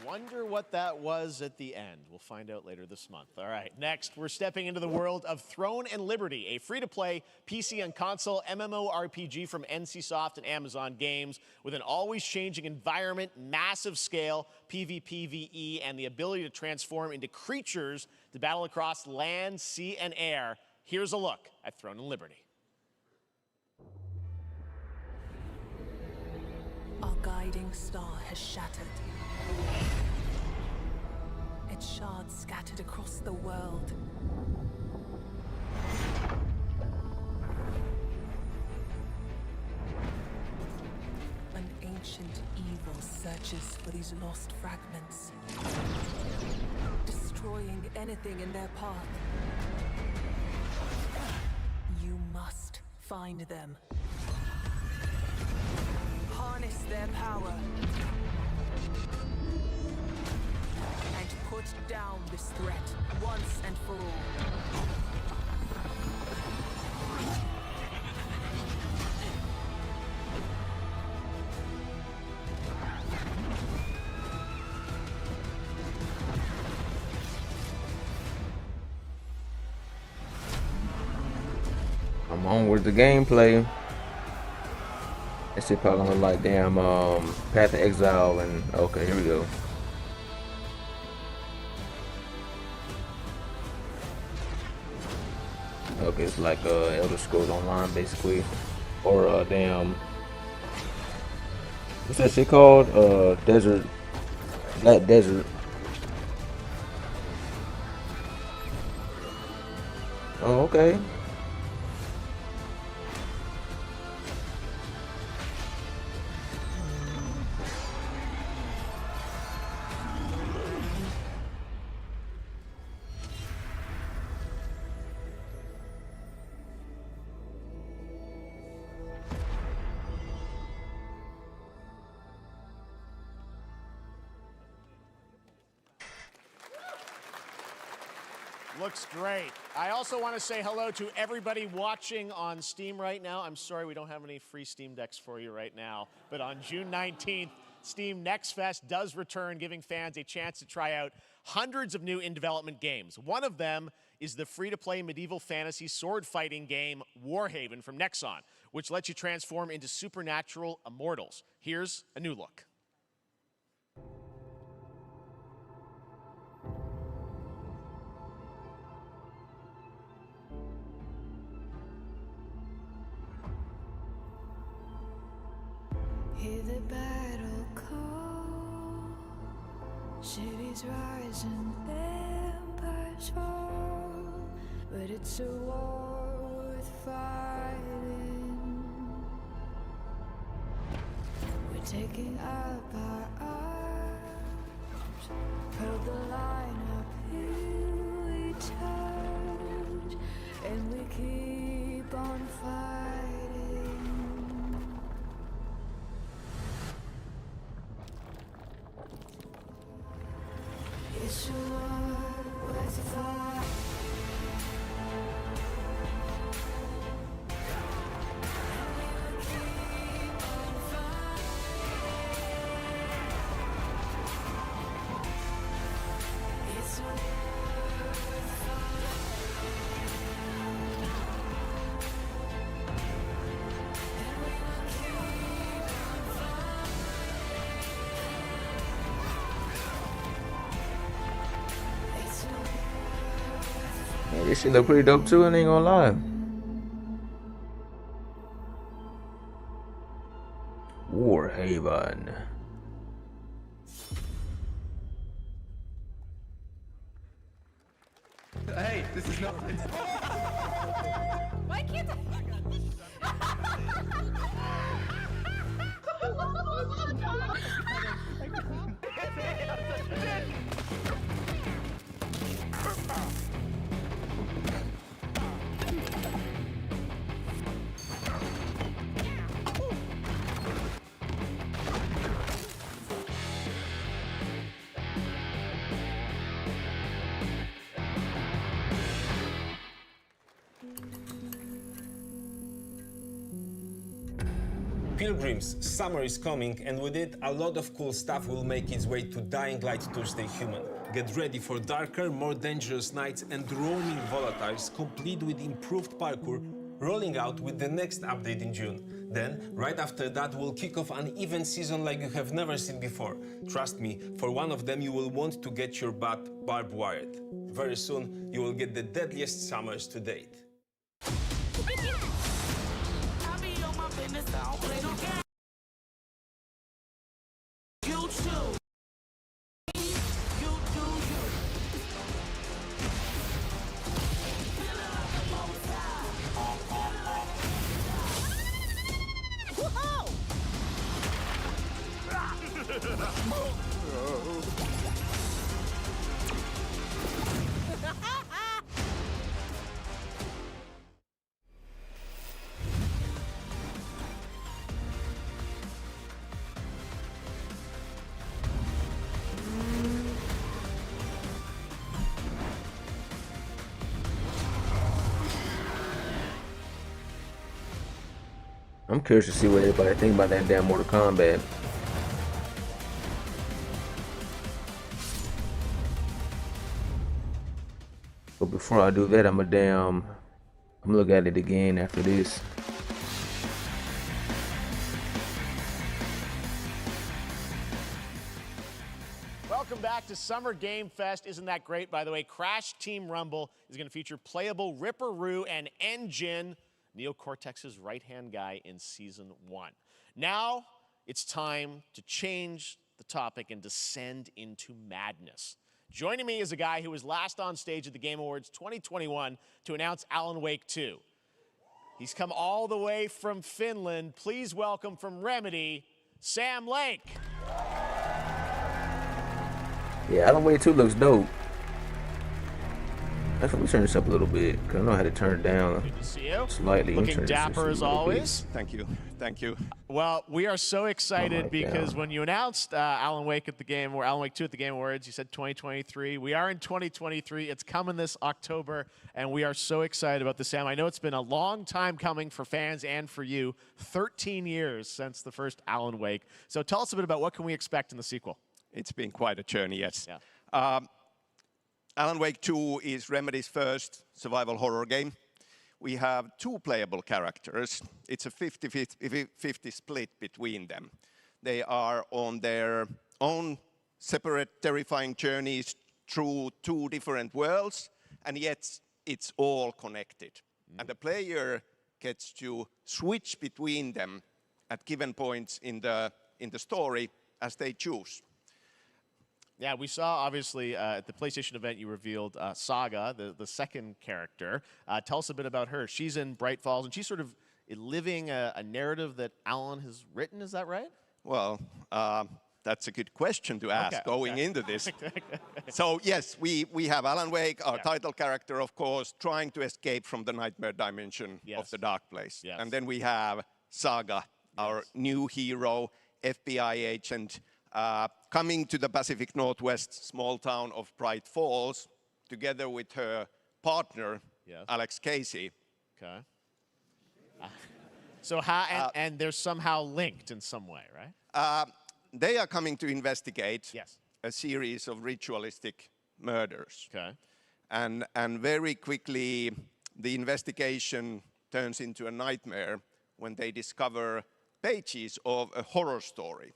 I wonder what that was at the end. We'll find out later this month. All right, next, we're stepping into the world of Throne and Liberty, a free-to-play PC and console MMORPG from NCSoft and Amazon Games with an always-changing environment, massive scale, PvPvE, and the ability to transform into creatures to battle across land, sea, and air. Here's a look at Throne and Liberty. Our guiding star has shattered. Its shards scattered across the world. An ancient evil searches for these lost fragments, destroying anything in their path. You must find them. Harness their power and put down this threat once and for all. I'm on with the gameplay. This shit probably gonna look like damn Path of Exile and okay, here we go. Okay, it's like Elder Scrolls Online basically, or damn, what's that shit called? Desert, Black Desert. Oh, okay. Looks great. I also want to say hello to everybody watching on Steam right now. I'm sorry we don't have any free Steam Decks for you right now, but on June 19th, Steam Next Fest does return, giving fans a chance to try out hundreds of new in-development games. One of them is the free-to-play medieval fantasy sword-fighting game Warhaven from Nexon, which lets you transform into supernatural immortals. Here's a new look. Hear the battle call, cities rise and empires fall, but it's a war worth fighting. We're taking up our arms, hold the line up, here we touch, and we keep on fighting. It's a war worth a fight. It's a war worth a Yeah, this shit look pretty dope too, I ain't gonna lie. Warhaven. Hey, this is not. Why can't Pilgrims, summer is coming, and with it, a lot of cool stuff will make its way to Dying Light Tuesday Human. Get ready for darker, more dangerous nights and roaming volatiles, complete with improved parkour, rolling out with the next update in June. Then, right after that, we'll kick off an event season like you have never seen before. Trust me, for one of them you will want to get your butt barbed wired. Very soon, you will get the deadliest summers to date. I'm curious to see what everybody think about that damn Mortal Kombat. But before I do that, I'm gonna look at it again after this. Welcome back to Summer Game Fest. Isn't that great? By the way, Crash Team Rumble is going to feature playable Ripper Roo and N. Jin, Neo Cortex's right-hand guy in Season 1. Now, it's time to change the topic and descend into madness. Joining me is a guy who was last on stage at the Game Awards 2021 to announce Alan Wake 2. He's come all the way from Finland. Please welcome from Remedy, Sam Lake. Yeah, Alan Wake 2 looks dope. Let me turn this up a little bit, because I know how to turn it down See you. slightly. Let me Looking turn this dapper just as a little bit. always. Thank you. Thank you. Well, we are so excited my because God. when you announced Alan Wake at the game, or Alan Wake 2 at the Game Awards, you said 2023. We are in 2023. It's coming this October, and we are so excited about this, Sam. I know it's been a long time coming for fans and for you. 13 years since the first Alan Wake. So tell us a bit about what can we expect in the sequel. It's been quite a journey, yes. Yeah. Alan Wake 2 is Remedy's first survival horror game. We have 2 playable characters. It's a 50-50 split between them. They are on their own separate terrifying journeys through 2 different worlds, and yet it's all connected. And the player gets to switch between them at given points in the story as they choose. Yeah, we saw, obviously, at the PlayStation event, you revealed Saga, the second character. Tell us a bit about her. She's in Bright Falls, and she's sort of living a narrative that Alan has written. Is that right? Well, that's a good question to ask going into this. So, yes, we have Alan Wake, our title character, of course, trying to escape from the nightmare dimension of the Dark Place. And then we have Saga, our new hero, FBI agent, coming to the Pacific Northwest small town of Bright Falls, together with her partner, Alex Casey. Okay. So how, and they're somehow linked in some way, right? They are coming to investigate a series of ritualistic murders. Okay. And very quickly, the investigation turns into a nightmare when they discover pages of a horror story.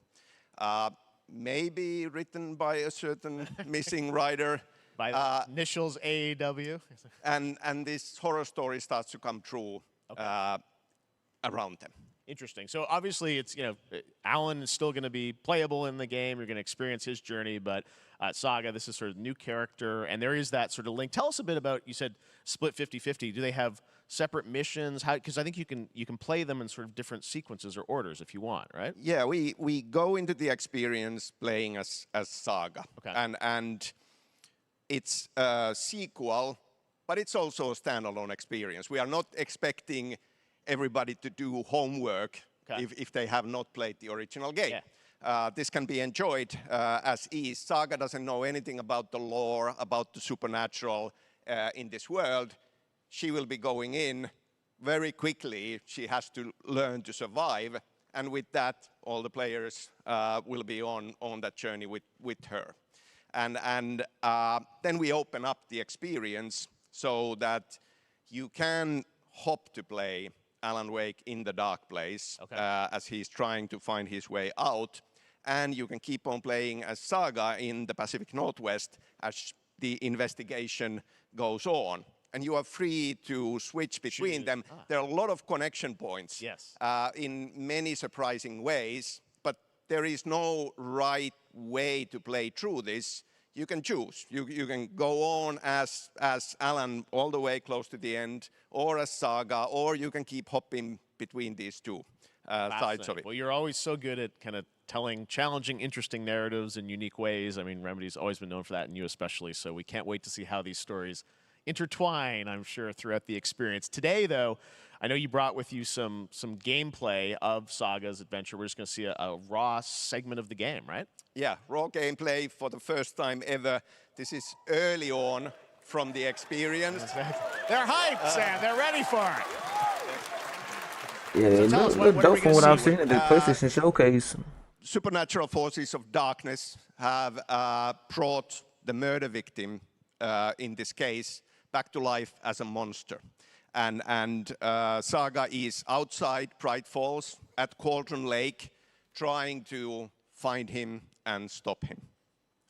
Maybe written by a certain missing writer. By the initials AEW. And this horror story starts to come true around them. Interesting. So obviously, it's, you know, Alan is still going to be playable in the game. You're going to experience his journey, but Saga, this is sort of new character, and there is that sort of link. Tell us a bit about, you said split 50-50. Do they have separate missions? How? Because I think you can play them in sort of different sequences or orders if you want, right? Yeah, we go into the experience playing as Saga, and it's a sequel, but it's also a standalone experience. We are not expecting everybody to do homework if they have not played the original game. This can be enjoyed as is. Saga doesn't know anything about the lore, about the supernatural in this world. She will be going in very quickly. She has to learn to survive. And with that, all the players will be on that journey with her. And then we open up the experience so that you can hop to play Alan Wake in the Dark Place as he's trying to find his way out. And you can keep on playing as Saga in the Pacific Northwest as the investigation goes on. And you are free to switch between them. There are a lot of connection points in many surprising ways, but there is no right way to play through this. You can choose. You can go on as Alan all the way close to the end, or as Saga, or you can keep hopping between these two sides of it. Well, you're always so good at kind of telling challenging, interesting narratives in unique ways. I mean, Remedy's always been known for that, and you especially, so we can't wait to see how these stories intertwine, I'm sure, throughout the experience. Today, though, I know you brought with you some gameplay of Saga's adventure. We're just going to see a raw segment of the game, right? Yeah, raw gameplay for the first time ever. This is early on from the experience. They're hyped, Sam. They're ready for it. Yeah, it look dope from what I've seen at the PlayStation Showcase. Supernatural forces of darkness have brought the murder victim, in this case, back to life as a monster. And Saga is outside Bright Falls at Cauldron Lake, trying to find him and stop him.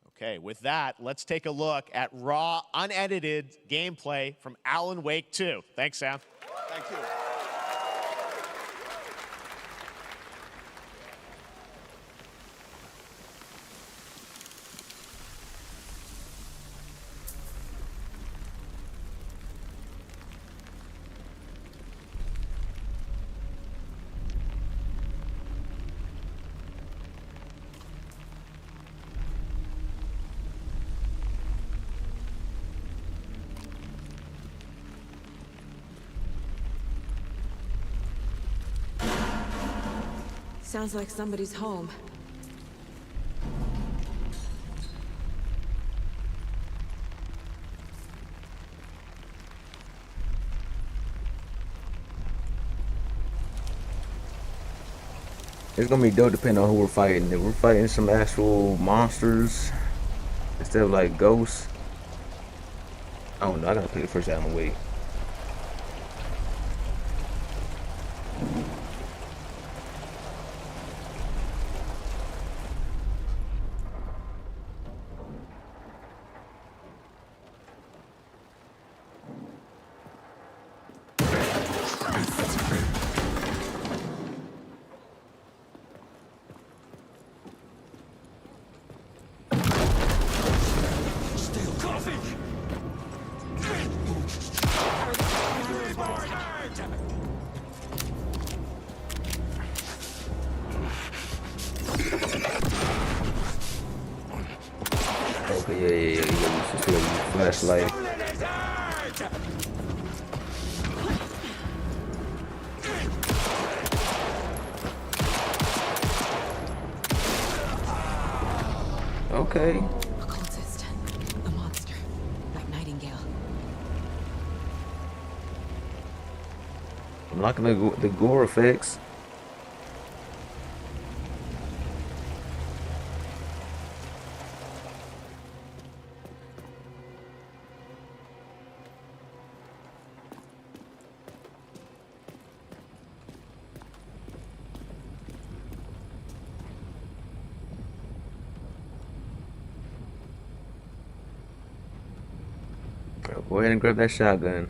Okay, with that, let's take a look at raw, unedited gameplay from Alan Wake 2. Thanks, Sam. Thank you. Sounds like somebody's home. It's gonna be dope depending on who we're fighting. If we're fighting some actual monsters instead of like ghosts, I don't know. I gotta pick the first out and wait. Okay, yeah. You gotta use the flashlight. Okay. A cultist. A monster. Like Nightingale. I'm liking the gore effects. Go ahead and grab that shotgun.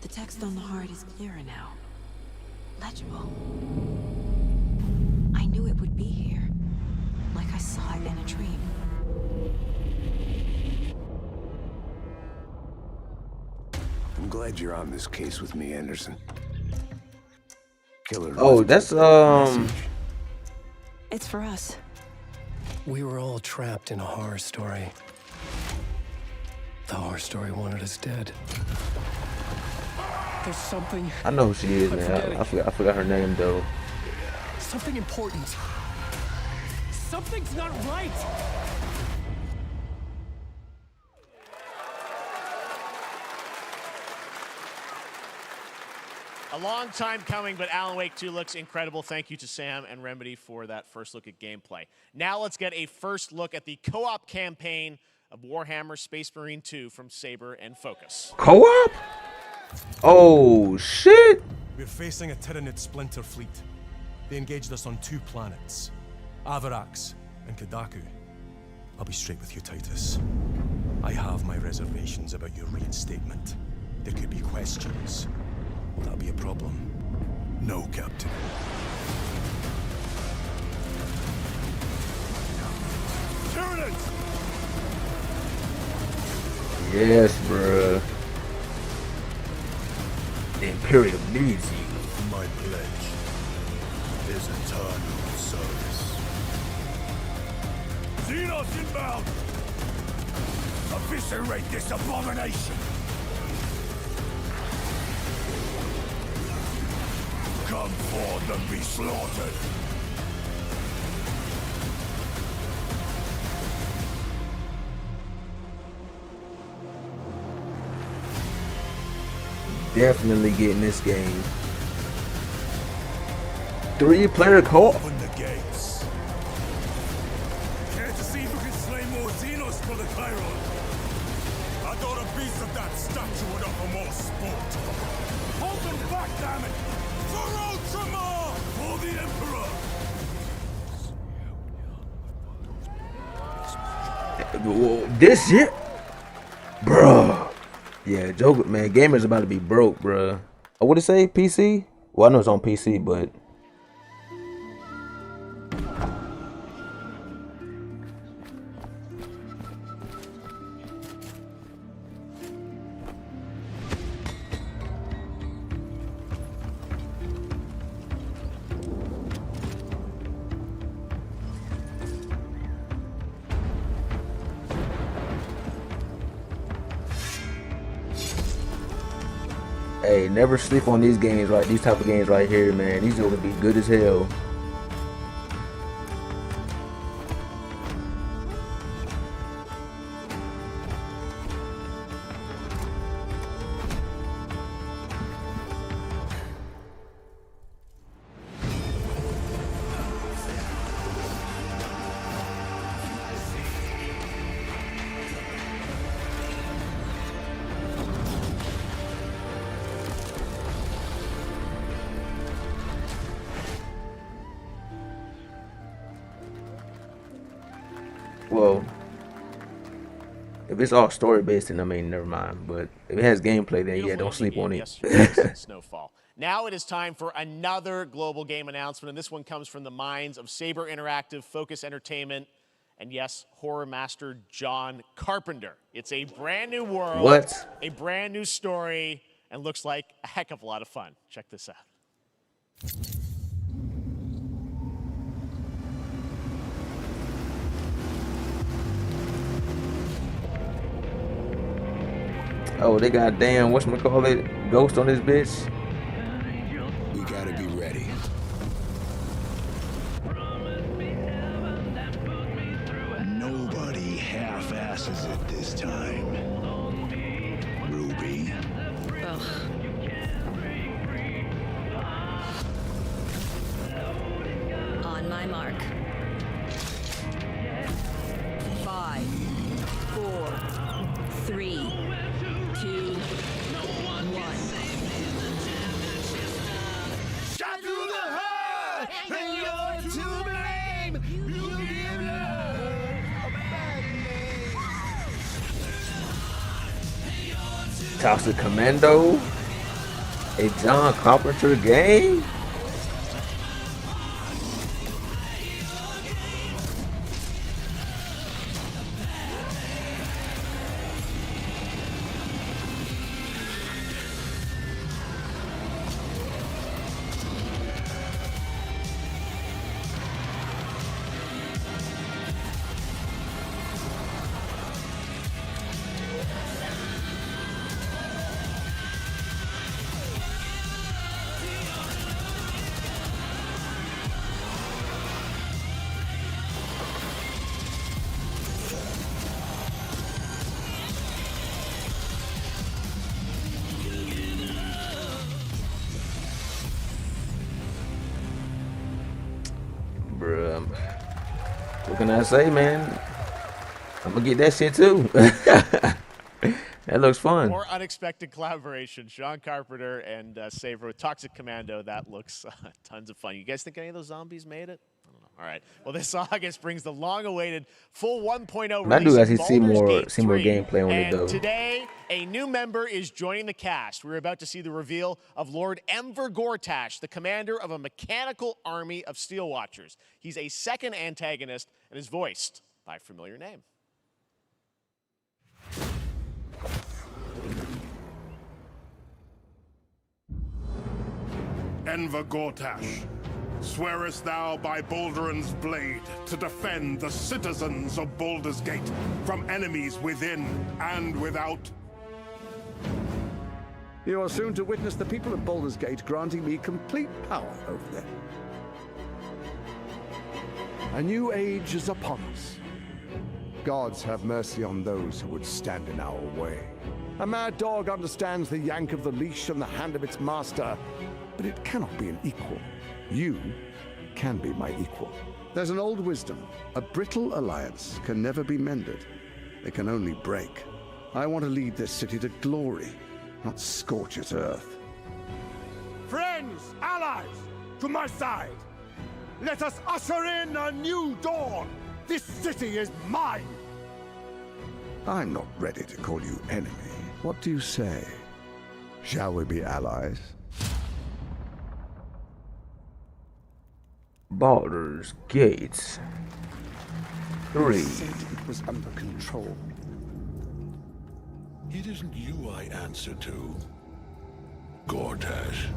The text on the heart is clearer now. Legible. I knew it would be here. Like I saw it in a dream. I'm glad you're on this case with me, Anderson. Killer. Oh, that's It's for us. We were all trapped in a horror story. The horror story wanted us dead. There's something. I know who she is, man. I forgot her name though. Something important. Something's not right. A long time coming, but Alan Wake 2 looks incredible. Thank you to Sam and Remedy for that first look at gameplay. Now let's get a first look at the co-op campaign of Warhammer Space Marine 2 from Saber and Focus. Co-op? Oh, shit. We're facing a Tyranid splinter fleet. They engaged us on 2 planets, Avarax and Kadaku. I'll be straight with you, Titus. I have my reservations about your reinstatement. There could be questions. Will that be a problem? No, Captain. Tyranids! Yes, bruh. The Imperium needs you. My pledge is eternal service. Xenos inbound! Eviscerate this abomination! Come forth and be slaughtered! Definitely getting this game. 3-player co-op. Open the gates. Care to see if we can slay more Xenos for the Chiron? I thought a piece of that statue would offer more sport. Hold them back, damn it! For Ultramar! For the Emperor! This shit? Bruh. Yeah, Joker, man, gamers about to be broke, bruh. Oh, what it say? PC? Well, I know it's on PC, but Hey, never sleep on these games, right? These type of games right here, man. These are gonna be good as hell. Well, if it's all story based, then I mean, never mind. But if it has gameplay, then yeah, don't sleep on it. Snowfall. Now it is time for another global game announcement, and this one comes from the minds of Saber Interactive, Focus Entertainment, and yes, horror master John Carpenter. It's a brand new world, a brand new story, and looks like a heck of a lot of fun. Check this out. Oh, they got damn whatchamacallit ghost on this bitch. We gotta be ready. Nobody half-asses it this time. Ruby. On my mark. 5, 4, 3, 2, 1. Shot through the heart, and you're to blame. You give love a bad name. Toxic Commando, a John Carpenter game. Bruh, what can I say, man? I'm gonna get that shit too. That looks fun. More unexpected collaboration. John Carpenter and Saber with Toxic Commando. That looks tons of fun. You guys think any of those zombies made it? I don't know. All right. Well, this August brings the long-awaited full 1.0 I do release actually of see Baldur's more Gate gameplay on it and though. today, a new member is joining the cast. We're about to see the reveal of Lord Enver Gortash, the commander of a mechanical army of Steel Watchers. He's a second antagonist and is voiced by a familiar name. Enver Gortash, swearest thou by Balduran's blade to defend the citizens of Baldur's Gate from enemies within and without? You are soon to witness the people of Baldur's Gate granting me complete power over them. A new age is upon us. Gods have mercy on those who would stand in our way. A mad dog understands the yank of the leash and the hand of its master, but it cannot be an equal. You can be my equal. There's an old wisdom. A brittle alliance can never be mended. It can only break. I want to lead this city to glory, not scorch its earth. Friends, allies, to my side. Let us usher in a new dawn. This city is mine. I'm not ready to call you enemy. What do you say? Shall we be allies? Baldur's Gate 3. You said it was under control. It isn't you I answer to, Gortash.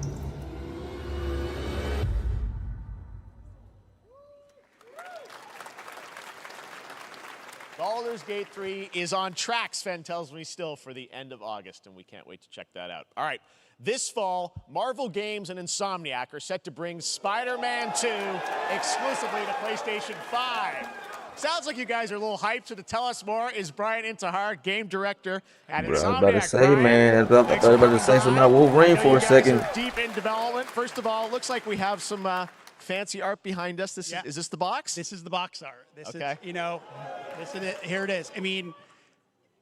Baldur's Gate 3 is on track, Sven tells me, still for the end of August, and we can't wait to check that out. All right, this fall, Marvel Games and Insomniac are set to bring Spider-Man 2 exclusively to PlayStation 5. Sounds like you guys are a little hyped, so to tell us more is Brian Intihar, game director at Insomniac. I was about to say, Brian, man, I thought about to say something about Wolverine for a second. Deep in development. First of all, looks like we have some fancy art behind us. Is this the box? This is the box art. This Okay. is, this is it. Here it is. I mean,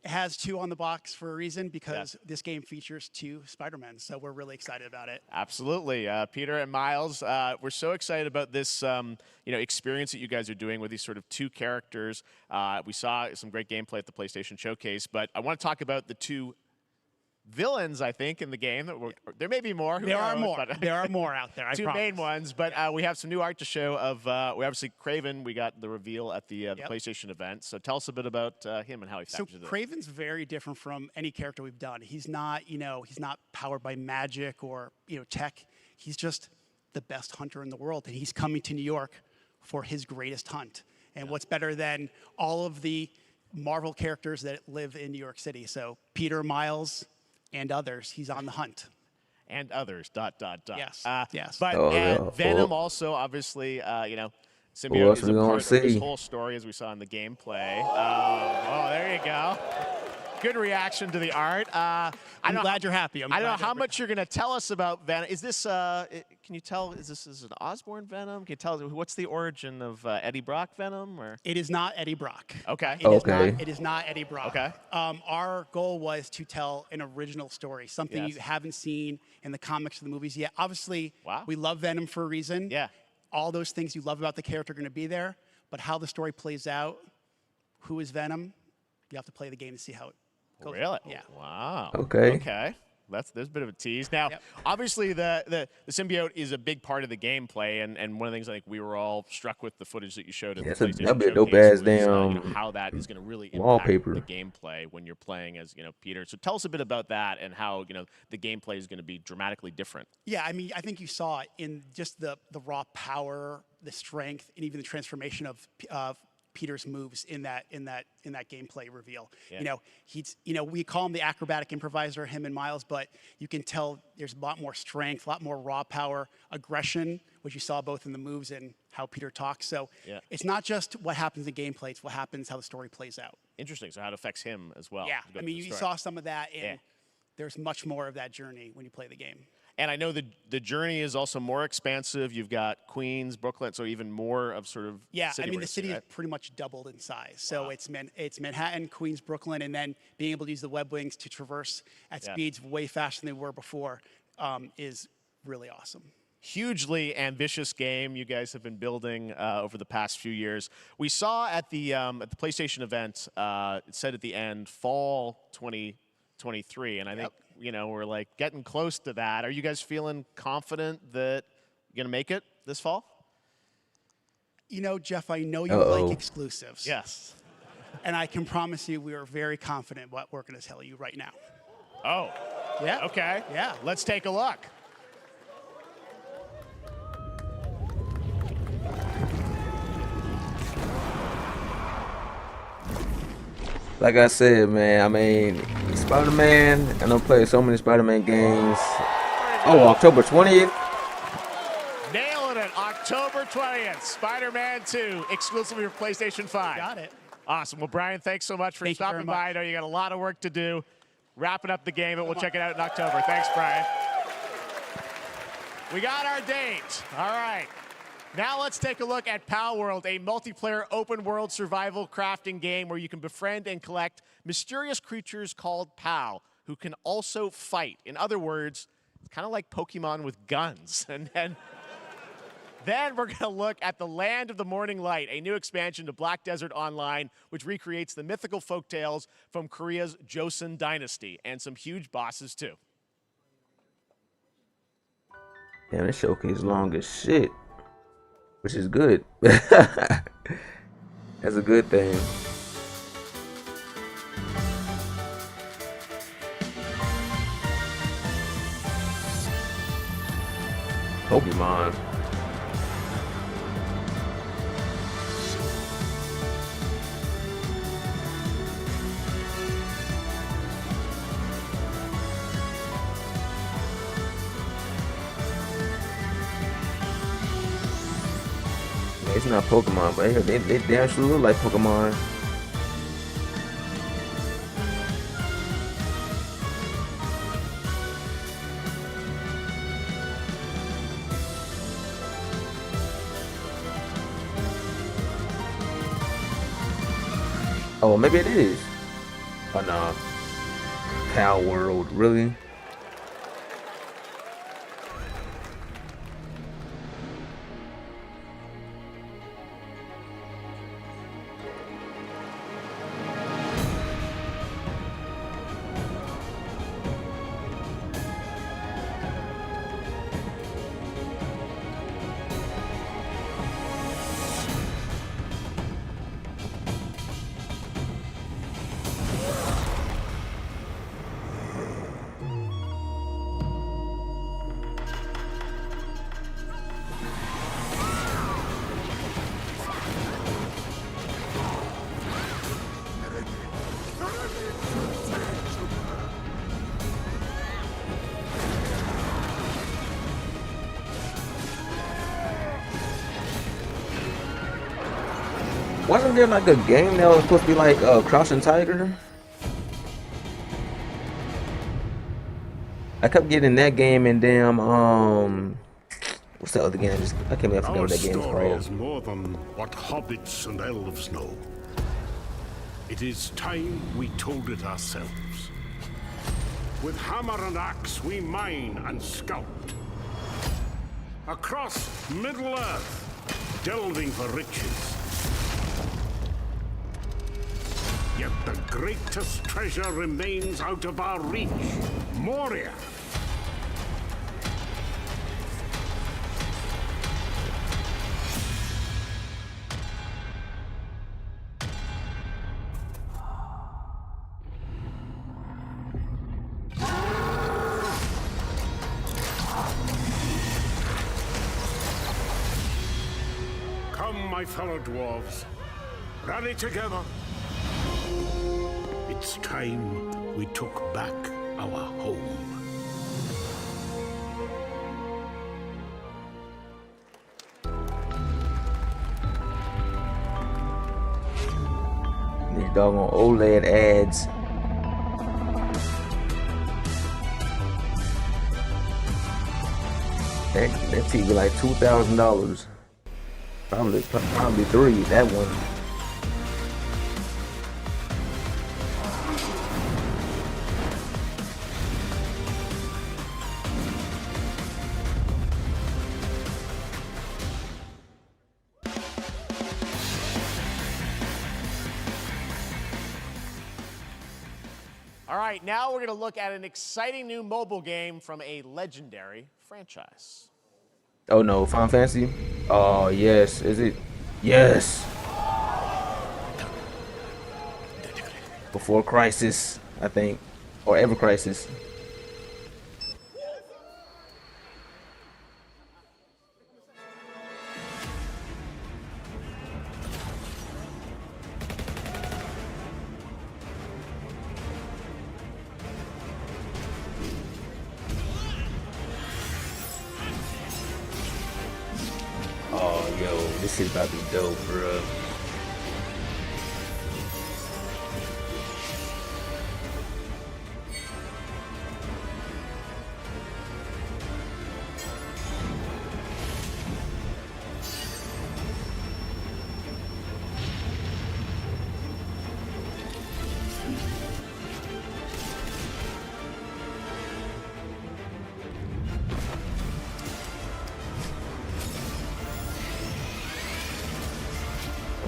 it has 2 on the box for a reason because this game features 2 Spider-Men, so we're really excited about it. Absolutely. Peter and Miles, we're so excited about this experience that you guys are doing with these sort of 2 characters. We saw some great gameplay at the PlayStation Showcase, but I want to talk about the 2 villains, I think, in the game. There may be more. There are more. There are more out there, I 2 promise. main ones, but we have some new art to show of, we obviously, Kraven, we got the reveal at the PlayStation event. So tell us a bit about him and how he factors in. So Kraven's very different from any character we've done. He's not, he's not powered by magic or, tech. He's just the best hunter in the world, and he's coming to New York for his greatest hunt. And what's better than all of the Marvel characters that live in New York City? So Peter, Miles, and others, he's on the hunt. And others, ... Yes, yes. But Venom also, obviously, symbiote is a part of this whole story, as we saw in the gameplay. There you go. Good reaction to the art. I'm glad you're happy. I don't know how much you're going to tell us about Venom. Is this, can you tell, is this an Osborn Venom? Can you tell, what's the origin of Eddie Brock Venom? Or? It is not Eddie Brock. Okay. It is not Eddie Brock. Okay. Our goal was to tell an original story, something you haven't seen in the comics or the movies yet. Obviously, we love Venom for a reason. Yeah. All those things you love about the character are going to be there, but how the story plays out, who is Venom, you have to play the game to see how it goes. Really? Yeah. Wow. Okay. Okay. There's a bit of a tease. Now, obviously, the symbiote is a big part of the gameplay, and one of the things I think we were all struck with the footage that you showed at the PlayStation that'd be a Showcase dope-ass was, damn how that is going to really impact wallpaper. the gameplay when you're playing as Peter. So tell us a bit about that and how the gameplay is going to be dramatically different. Yeah, I mean, I think you saw it in just the raw power, the strength, and even the transformation of Peter's moves in that gameplay reveal. Yeah. He's we call him the acrobatic improviser, him and Miles, but you can tell there's a lot more strength, a lot more raw power, aggression, which you saw both in the moves and how Peter talks. So it's not just what happens in gameplay, it's what happens, how the story plays out. Interesting. So how it affects him as well. Yeah, I mean, you saw some of that, and there's much more of that journey when you play the game. And I know the journey is also more expansive. You've got Queens, Brooklyn, so even more of sort of the racing, city right? is pretty much doubled in size. So it's Manhattan, Queens, Brooklyn, and then being able to use the web wings to traverse at speeds way faster than they were before is really awesome. Hugely ambitious game you guys have been building over the past few years. We saw at the PlayStation event, it said at the end, fall 2023, and I think we're like getting close to that. Are you guys feeling confident that you're gonna make it this fall? Jeff, I know you like exclusives. Yes. And I can promise you we are very confident what we're gonna tell you right now. Oh. Yeah. Okay. Yeah. Let's take a look. Like I said, man, I mean, Spider-Man, I don't play so many Spider-Man games. Oh, October 20th? Nailing it. October 20th. Spider-Man 2, exclusively for PlayStation 5. Got it. Awesome. Well, Brian, thanks so much for stopping by. I know you got a lot of work to do. Wrapping up the game, but we'll check it out in October. Thanks, Brian. We got our date. All right. Now let's take a look at Pal World, a multiplayer open-world survival crafting game where you can befriend and collect mysterious creatures called Pal, who can also fight. In other words, it's kind of like Pokemon with guns. And then we're going to look at the Land of the Morning Light, a new expansion to Black Desert Online, which recreates the mythical folktales from Korea's Joseon Dynasty, and some huge bosses, too. Damn, this showcase is long as shit. Which is good. That's a good thing. Pokemon. It's not Pokemon, but they damn sure look like Pokemon. Oh, maybe it is. Oh no. Pal World, really? Wasn't there like a game that was supposed to be like Crouching Tiger? I kept getting that game and damn what's the other game? I can't even forget what that game's Our story called. is more than what hobbits and elves know. It is time we told it ourselves. With hammer and axe we mine and sculpt. Across Middle-earth, delving for riches. Yet the greatest treasure remains out of our reach. Moria. Come, my fellow dwarves. Rally together. It's time we took back our home. These doggone OLED ads. That TV like $2,000. Probably three. That one. All right, now we're going to look at an exciting new mobile game from a legendary franchise. Oh no, Final Fantasy? Oh yes, is it? Yes. Before Crisis, I think, or Ever Crisis. Oh, yo, this is about to be dope, bro.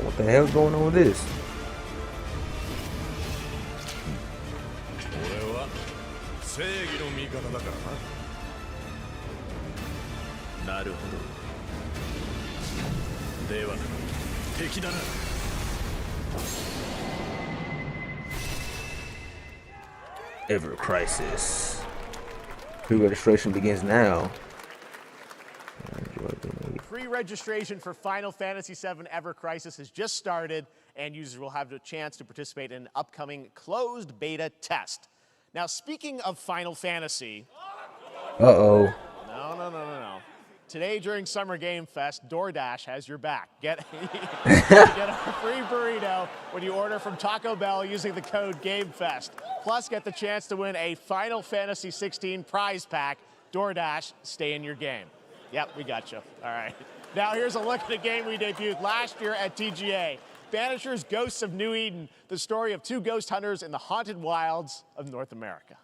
What the hell's going on with this? Ever Crisis. Pre-registration begins now. Pre-registration for Final Fantasy VII Ever Crisis has just started, and users will have the chance to participate in an upcoming closed beta test. Now, speaking of Final Fantasy... Uh-oh. No. Today during Summer Game Fest, DoorDash has your back. Get a free burrito when you order from Taco Bell using the code GameFest. Plus, get the chance to win a Final Fantasy 16 prize pack. DoorDash, stay in your game. Yep, we got you. All right. Now here's a look at a game we debuted last year at TGA. Banishers Ghosts of New Eden, the story of two ghost hunters in the haunted wilds of North America.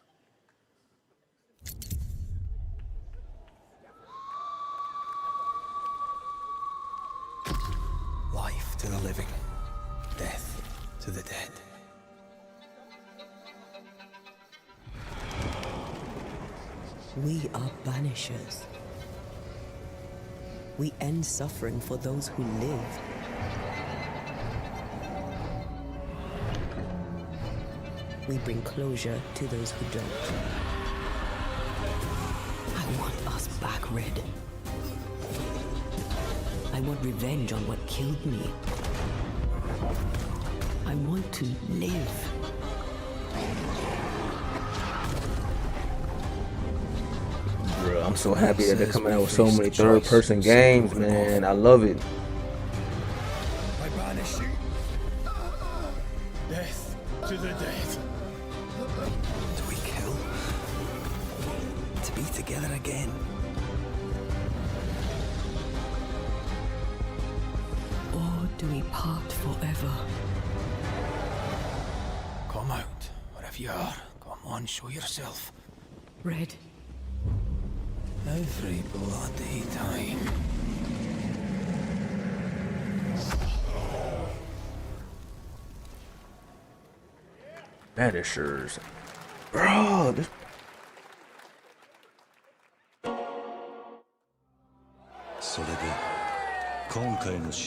Life to the living, death to the dead. We are banishers. We end suffering for those who live. We bring closure to those who don't. I want us back, Red. I want revenge on what killed me. I want to live. Bro, I'm so happy that they're coming out with so many third-person games, man. I love it. I banish you. Death to the dead. Do we kill? To be together again. Or do we part forever? Come out, wherever you are. Come on, show yourself. Red. Every bloody time. Banishers. Bro, this...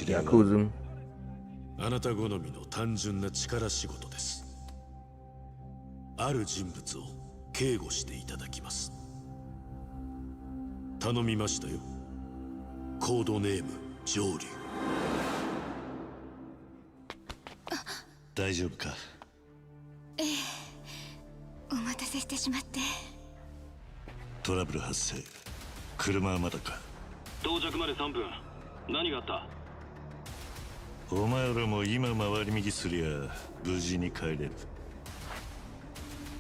Yakuza. あなた好みの単純な力仕事です。ある人物を警護していただきます。頼みましたよ。コードネーム上流。大丈夫か？ええ、お待たせしてしまって。トラブル発生。車はまだか？到着まで3分。何があった？お前らも今回り右すりゃ無事に帰れる。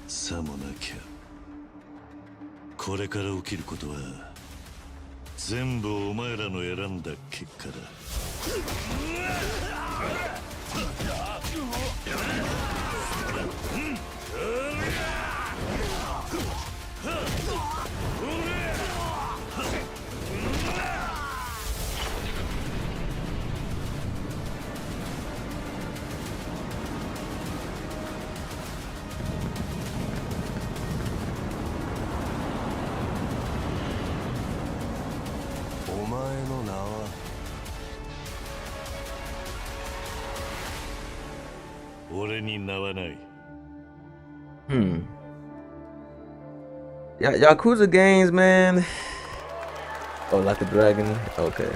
さもなきゃこれから起きることは全部お前らの選んだ結果だ。お前の名は俺に名はない。Yakuza games, man. Oh, like the dragon? Okay.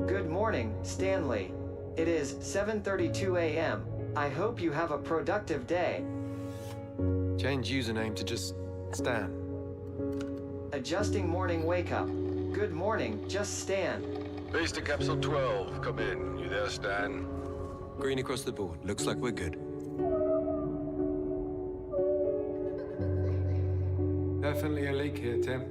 Good morning, Stanley. It is 7:32 a.m. I hope you have a productive day. Change username to just Stan. Adjusting morning wake up. Good morning, just Stan. Base to Capsule 12. Come in. You there, Stan? Green across the board. Looks like we're good. Definitely a leak here, Tim.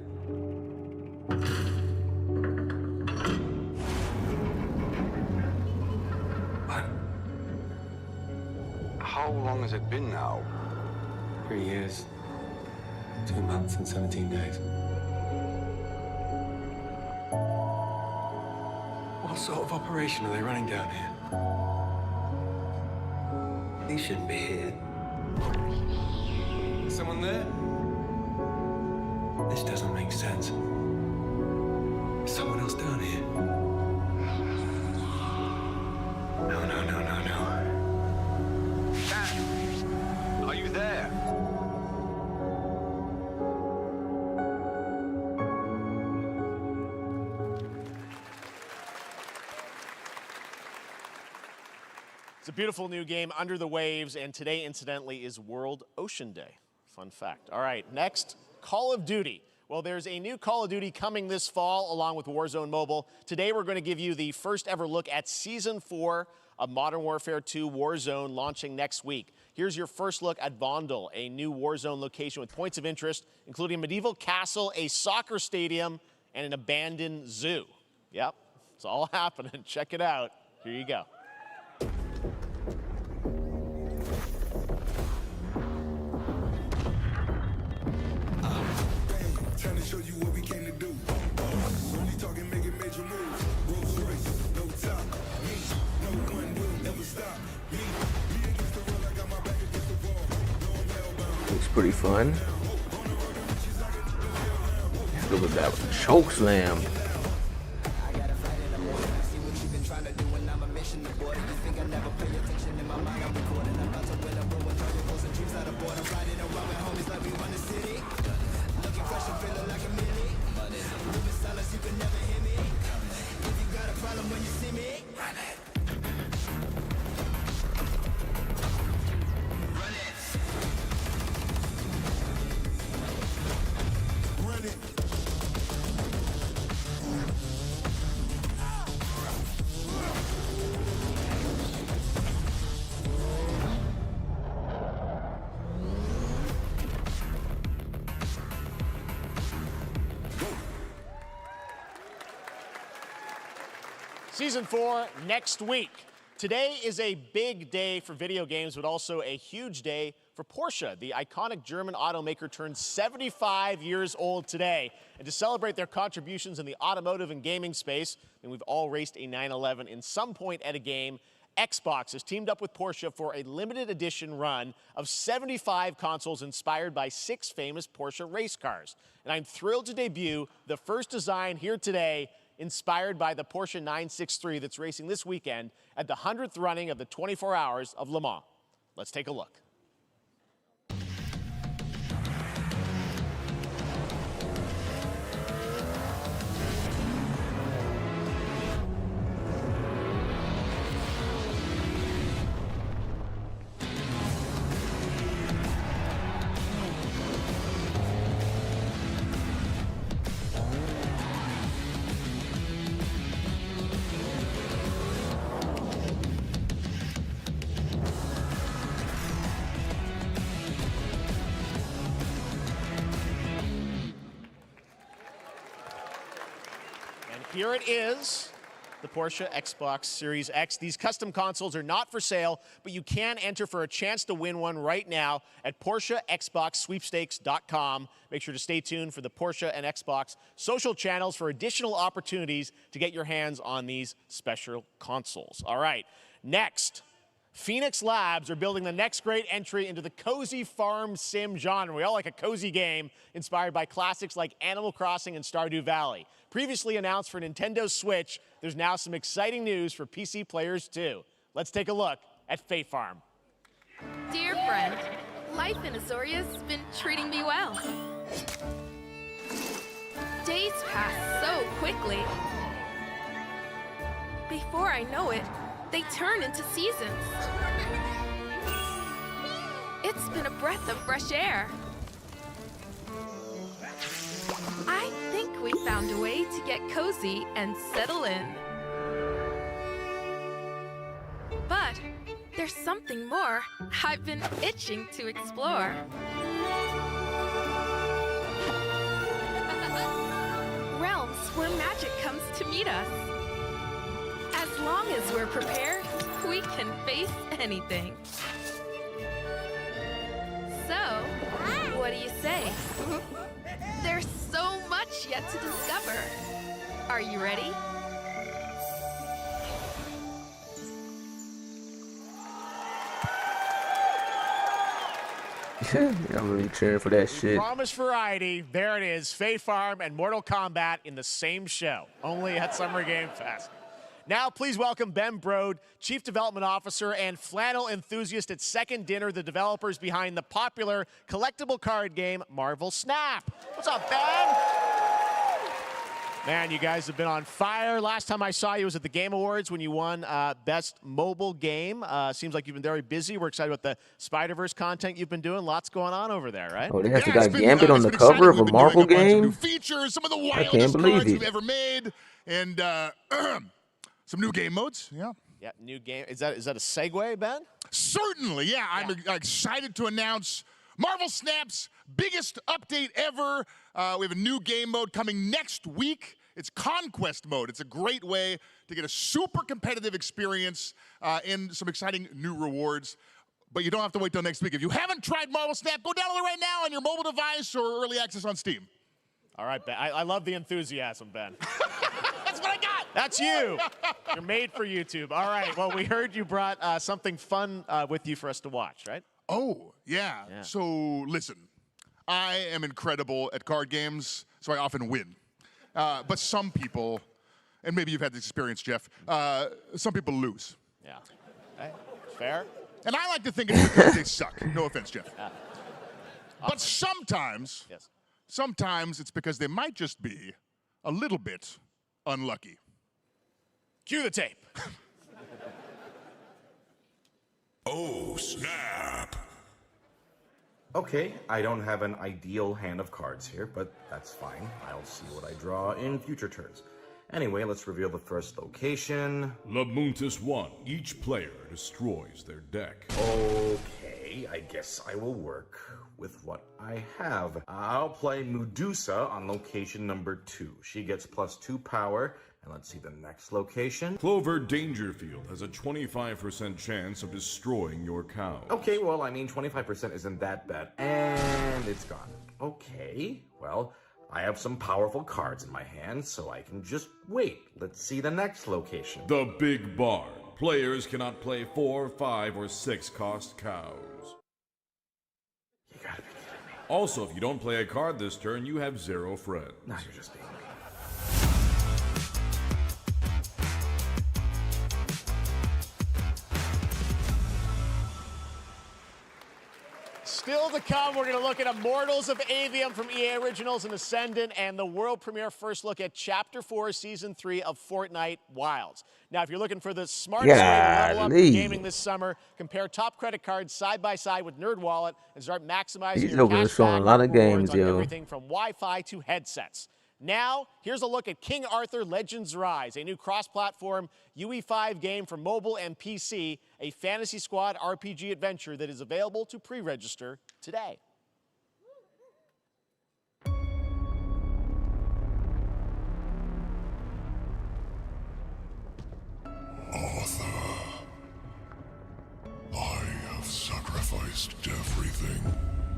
How long has it been now? 3 years. 2 months and 17 days. What sort of operation are they running down here? He shouldn't be here. Is someone there? This doesn't make sense. Is someone else down here? No. Are you there? It's a beautiful new game, Under the Waves, and today, incidentally, is World Ocean Day. Fun fact. All right, next, Call of Duty. Well, there's a new Call of Duty coming this fall along with Warzone Mobile. Today, we're going to give you the first ever look at Season 4 of Modern Warfare 2 Warzone launching next week. Here's your first look at Vondel, a new Warzone location with points of interest, including a medieval castle, a soccer stadium, and an abandoned zoo. Yep, it's all happening. Check it out. Here you go. Trying to show you what we came to do. Only talking, making major moves. Rolls Royce, no top. Me, no one will ever stop. Me against the world, I got my back against the wall. No, I'm hellbound. Looks pretty fun. Look at that choke slam. Season 4 next week. Today is a big day for video games, but also a huge day for Porsche. The iconic German automaker turned 75 years old today. And to celebrate their contributions in the automotive and gaming space, and we've all raced a 911 in some point at a game, Xbox has teamed up with Porsche for a limited edition run of 75 consoles inspired by 6 famous Porsche race cars. And I'm thrilled to debut the first design here today, inspired by the Porsche 963 that's racing this weekend at the 100th running of the 24 Hours of Le Mans. Let's take a look. Here it is, the Porsche Xbox Series X. These custom consoles are not for sale, but you can enter for a chance to win one right now at PorscheXboxSweepstakes.com. Make sure to stay tuned for the Porsche and Xbox social channels for additional opportunities to get your hands on these special consoles. All right, next. Phoenix Labs are building the next great entry into the cozy farm sim genre. We all like a cozy game inspired by classics like Animal Crossing and Stardew Valley. Previously announced for Nintendo Switch, there's now some exciting news for PC players too. Let's take a look at Fae Farm. Dear friend, life in Azoria's been treating me well. Days pass so quickly. Before I know it, they turn into seasons. It's been a breath of fresh air. I think we found a way to get cozy and settle in. But there's something more I've been itching to explore. Realms where magic comes to meet us. As long as we're prepared, we can face anything. So, what do you say? There's so much yet to discover. Are you ready? I'm really cheering for that shit. Promised variety. There it is. Fae Farm and Mortal Kombat in the same show, only at Summer Game Fest. Now, please welcome Ben Brode, Chief Development Officer and flannel enthusiast at Second Dinner, the developers behind the popular collectible card game Marvel Snap. What's up, Ben? Man, you guys have been on fire. Last time I saw you was at the Game Awards when you won Best Mobile Game. Seems like you've been very busy. We're excited about the Spider-Verse content you've been doing. Lots going on over there, right? Oh, they actually got Gambit on the cover of a Marvel game? Features, some of the I can't wildest believe cards it. we've ever made, and some new game modes. Yeah. Yeah, new game. Is that a segue, Ben? Certainly, yeah. I'm excited to announce Marvel Snap's biggest update ever. We have a new game mode coming next week. It's Conquest mode. It's a great way to get a super competitive experience and some exciting new rewards. But you don't have to wait till next week. If you haven't tried Marvel Snap, go download it right now on your mobile device or early access on Steam. All right, Ben. I love the enthusiasm, Ben. That's what I got. That's you. You're made for YouTube. All right. Well, we heard you brought something fun with you for us to watch, right? Oh, yeah. So listen, I am incredible at card games, so I often win. But some people, and maybe you've had this experience, Jeff, some people lose. Yeah. Okay. Fair. And I like to think it's because they suck. No offense, Jeff. But sometimes, sometimes it's because they might just be a little bit unlucky. Cue the tape. Oh, snap. Okay, I don't have an ideal hand of cards here, but that's fine. I'll see what I draw in future turns. Anyway, let's reveal the first location. Labuntus 1. Each player destroys their deck. Okay, I guess I will work with what I have. I'll play Medusa on location number 2. She gets +2 power. And let's see the next location. Clover Dangerfield has a 25% chance of destroying your cow. Okay, well, I mean, 25% isn't that bad. And it's gone. Okay, well, I have some powerful cards in my hand, so I can just wait. Let's see the next location. The Big Barn. Players cannot play 4, 5, or 6 cost cows. You gotta be kidding me. Also, if you don't play a card this turn, you have 0 friends. Now you're just being mean. Still to come, we're going to look at Immortals of Avium from EA Originals and Ascendant and the world premiere first look at Chapter 4, Season 3 of Fortnite Wilds. Now, if you're looking for the smartest way to level up your gaming this summer, compare top credit cards side by side with NerdWallet and start maximizing your cashback a lot of rewards games, on yo. everything from Wi-Fi to headsets. Now, here's a look at King Arthur Legends Rise, a new cross-platform UE5 game for mobile and PC, a Fantasy Squad RPG adventure that is available to pre-register today. Arthur, I have sacrificed everything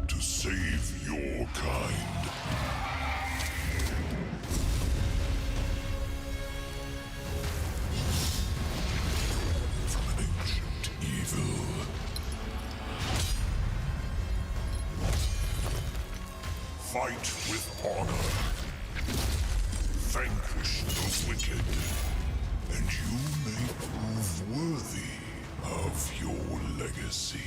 to save your kind. From an ancient evil. Fight with honor. Vanquish the wicked. And you may prove worthy of your legacy.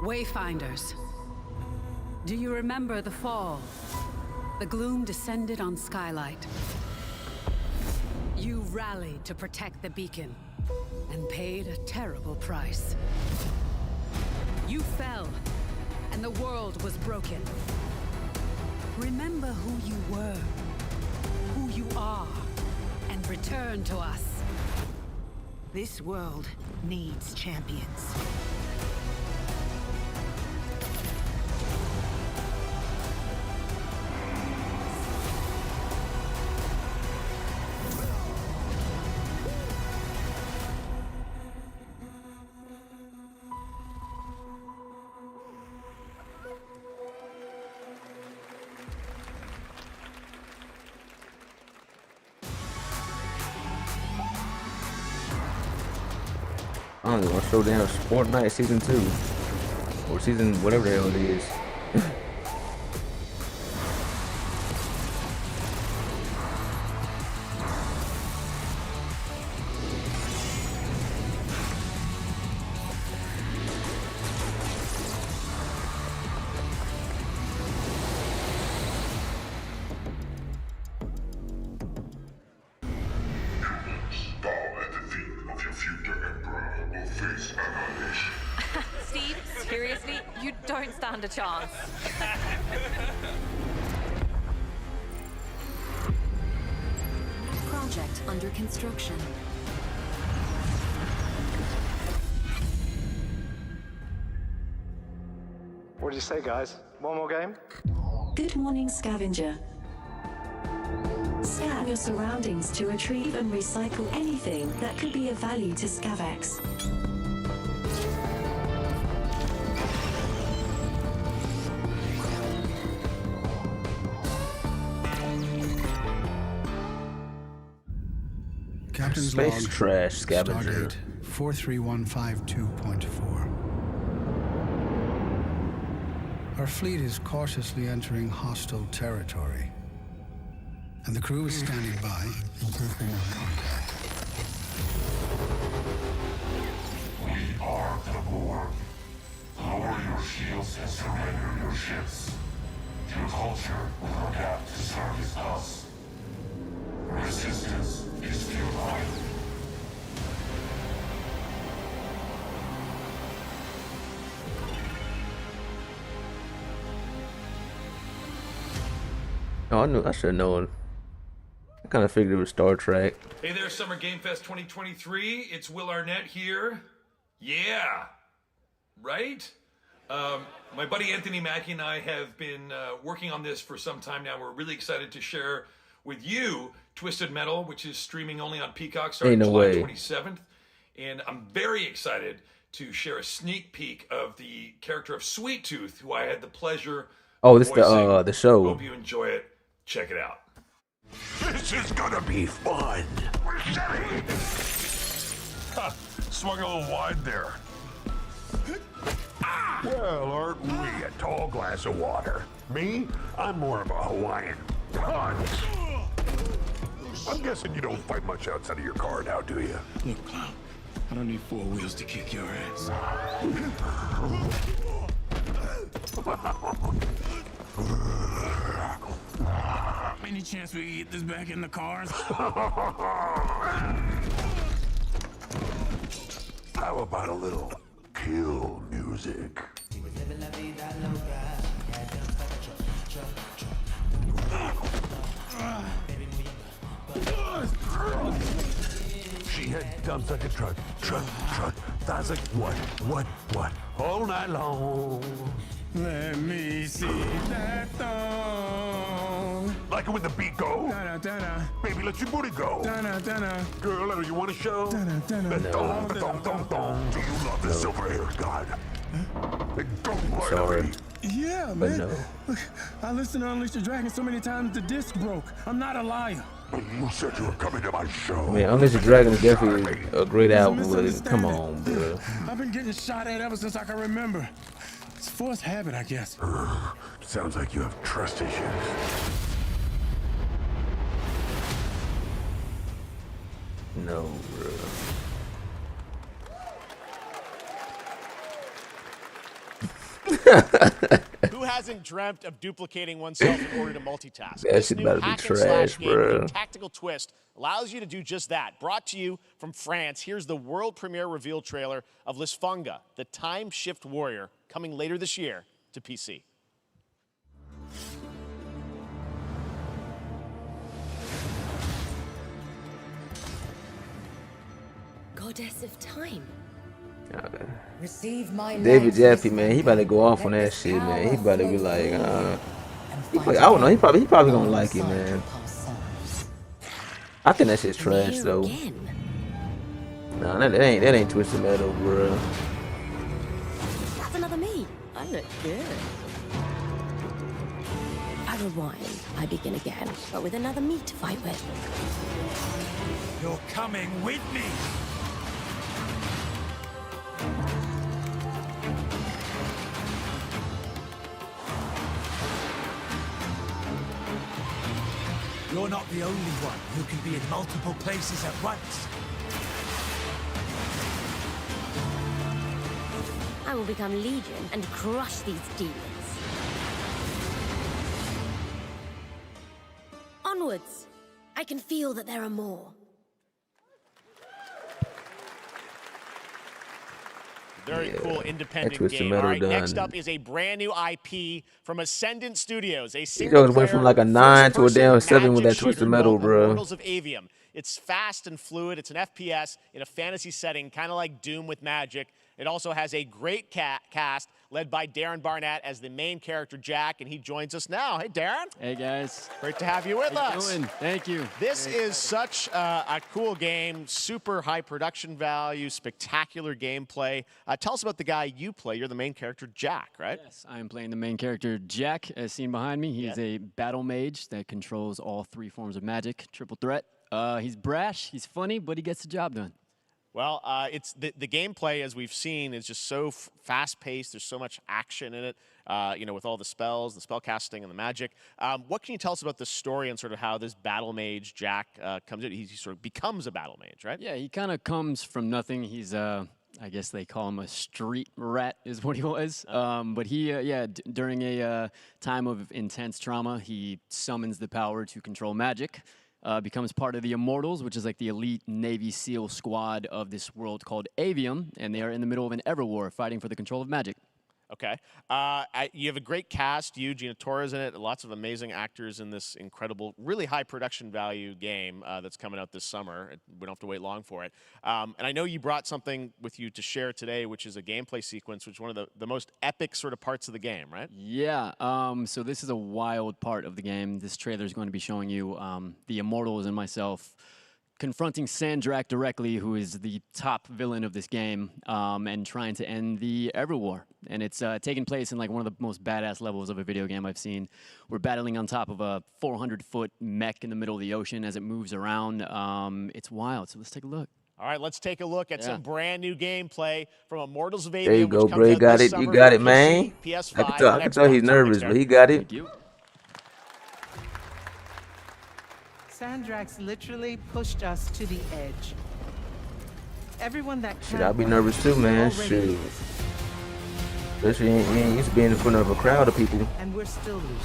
Wayfinders, do you remember the fall? The gloom descended on Skylight. You rallied to protect the beacon and paid a terrible price. You fell, and the world was broken. Remember who you were, who you are, and return to us. This world needs champions. don't even want to show down Fortnite season 2 or season whatever the hell it is. Steve, seriously, you don't stand a chance. Project under construction. What did you say, guys? One more game? Good morning, scavenger. Scan your surroundings to retrieve and recycle anything that could be of value to Scavex. Captain's Space log. trash scavenger. Stardate 43152.4. Our fleet is cautiously entering hostile territory, and the crew is standing by in perfect contact. We are the Borg. Lower your shields and surrender your ships. Your culture will adapt to service us. Resistance is futile. Oh, I should have known. I kind of figured it was Star Trek. Hey there, Summer Game Fest 2023. It's Will Arnett here. Yeah, right? My buddy Anthony Mackie and I have been working on this for some time now. We're really excited to share with you Twisted Metal, which is streaming only on Peacock starting July 27th. And I'm very excited to share a sneak peek of the character of Sweet Tooth, who I had the pleasure Oh, this voicing. the show. Hope you enjoy it. Check it out. This is gonna be fun. Swung a little wide there. Well, aren't we a tall glass of water? Me? I'm more of a Hawaiian punch. I'm guessing you don't fight much outside of your car now, do you? Look, Clown, I don't need four wheels to kick your ass. Any chance we can get this back in the cars? How about a little kill music? She had dumps like a truck. That's like what? All night long. Let me see that thong. Like it when the beat go? Da-da-da-da. Baby, let your booty go. Da-da-da-da. Girl, you want to show? Da-da-da-da. The thong. Do you love the silver-haired god? Then go right away. Yeah, But man. no. Look, I listened to Unleash the Dragon so many times the disc broke. I'm not a liar. You said you were coming to my show. I mean, Unleash the Dragon is definitely a great album, but come on, bro. I've been getting shot at ever since I can remember. It's forced habit, I guess. Sounds like you have trust issues. No, bro. Who hasn't dreamt of duplicating oneself in order to multitask? That This shit new better be hack-and-slash trash, game with bro. a tactical twist allows you to do just that. Brought to you from France, here's the world premiere reveal trailer of Lisfunga, the Time Shift Warrior, coming later this year to PC. Goddess of Time. Receive my David life, Jaffe, man, he about to go off on that shit, man. He about to be like, I don't know. He probably gonna like it, man. I think that shit's trash though. Nah, that ain't Twisted Metal, bro. That's another me. I look good. I rewind. I begin again, but with another me to fight with. You're coming with me. You're not the only one who can be in multiple places at once. I will become Legion and crush these demons. Onwards! I can feel that there are more. Very cool independent Twisted game. Metal All right, done. next up is a brand new IP from Ascendant Studios. A These single jokers went from like a 9 to a damn 7 with that Twisted Metal, bro. Immortals of Avium. It's fast and fluid. It's an FPS in a fantasy setting, kind of like Doom with magic. It also has a great cast led by Darren Barnett as the main character, Jack, and he joins us now. Hey, Darren. Hey, guys. Great to have you with How you us. doing? Thank you. This is such a cool game, super high production value, spectacular gameplay. Tell us about the guy you play. You're the main character, Jack, right? Yes, I am playing the main character, Jack, as seen behind me. He's a battle mage that controls all 3 forms of magic, triple threat. He's brash, he's funny, but he gets the job done. Well, it's the gameplay, as we've seen, is just so fast-paced. There's so much action in it, you know, with all the spells, the spell casting, and the magic. What can you tell us about the story and sort of how this battle mage, Jack, comes in? He sort of becomes a battle mage, right? Yeah, he kind of comes from nothing. He's, I guess they call him a street rat is what he was. But he, during a time of intense trauma, he summons the power to control magic. Becomes part of the Immortals, which is like the elite Navy SEAL squad of this world called Avium, and they are in the middle of an Everwar fighting for the control of magic. Okay. You have a great cast. You, Gina Torres in it. Lots of amazing actors in this incredible, really high production value game that's coming out this summer. We don't have to wait long for it. And I know you brought something with you to share today, which is a gameplay sequence, which is one of the most epic sort of parts of the game, right? Yeah. So this is a wild part of the game. This trailer is going to be showing you the Immortals and myself confronting Sandrak directly, who is the top villain of this game, and trying to end the Everwar. And it's taking place in like one of the most badass levels of a video game I've seen. We're battling on top of a 400-foot mech in the middle of the ocean as it moves around. It's wild, so let's take a look. All right, let's take a look at some brand new gameplay from Immortals of Avium. There you go, which bro. You comes out got this it. You summer got for it, man. PC, PS5, I can tell he's Xbox. nervous, Thanks, but he Darren. got it. Thank you. Sandrax literally pushed us to the edge. Everyone that Shit, I'll be nervous too, man. Shoot. Especially you ain't used to being in front of a crowd of people. And we're still losing.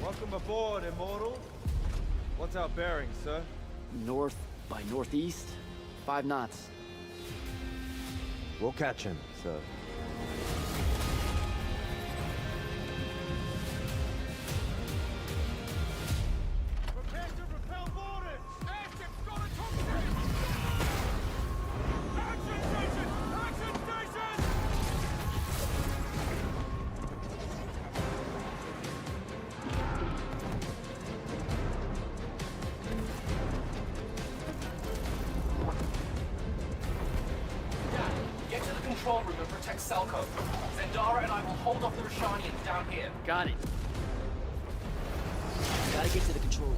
Welcome aboard, Immortal. What's our bearing, sir? North by northeast, 5 knots. We'll catch him, sir. Get to the control room and protect Selko. Zendara and I will hold off the Rashanians down here. Got it. Gotta get to the control room.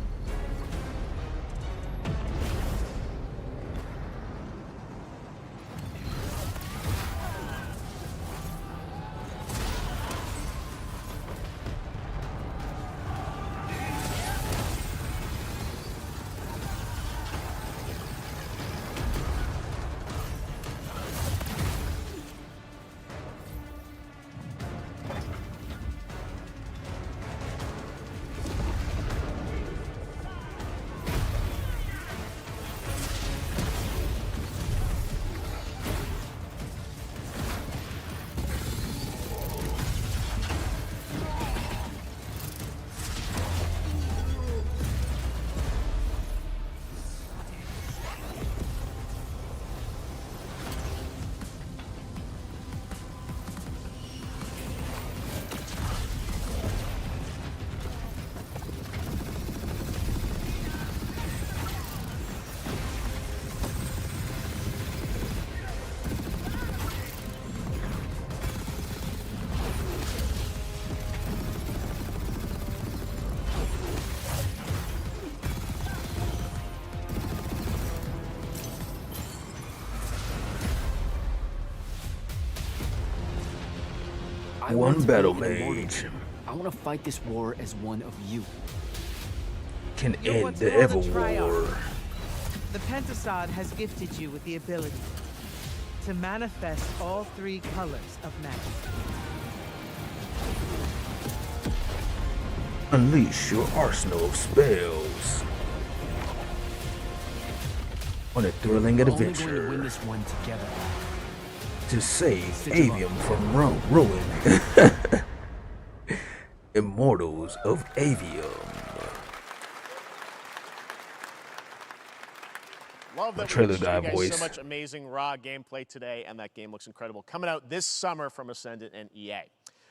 I One want to battle be an immortal. mage I want to fight this war as one of you. can You're end what's the called a Ever Triarch. War. The Pentasod has gifted you with the ability to manifest all 3 colors of magic. Unleash your arsenal of spells on a thrilling We're only going to adventure win this one together. to save Stitch 'em up. Avium from ruin. Immortals of Avium. Love that trailer we showed guy you guys voice. so much amazing raw gameplay today, and that game looks incredible. Coming out this summer from Ascendant and EA.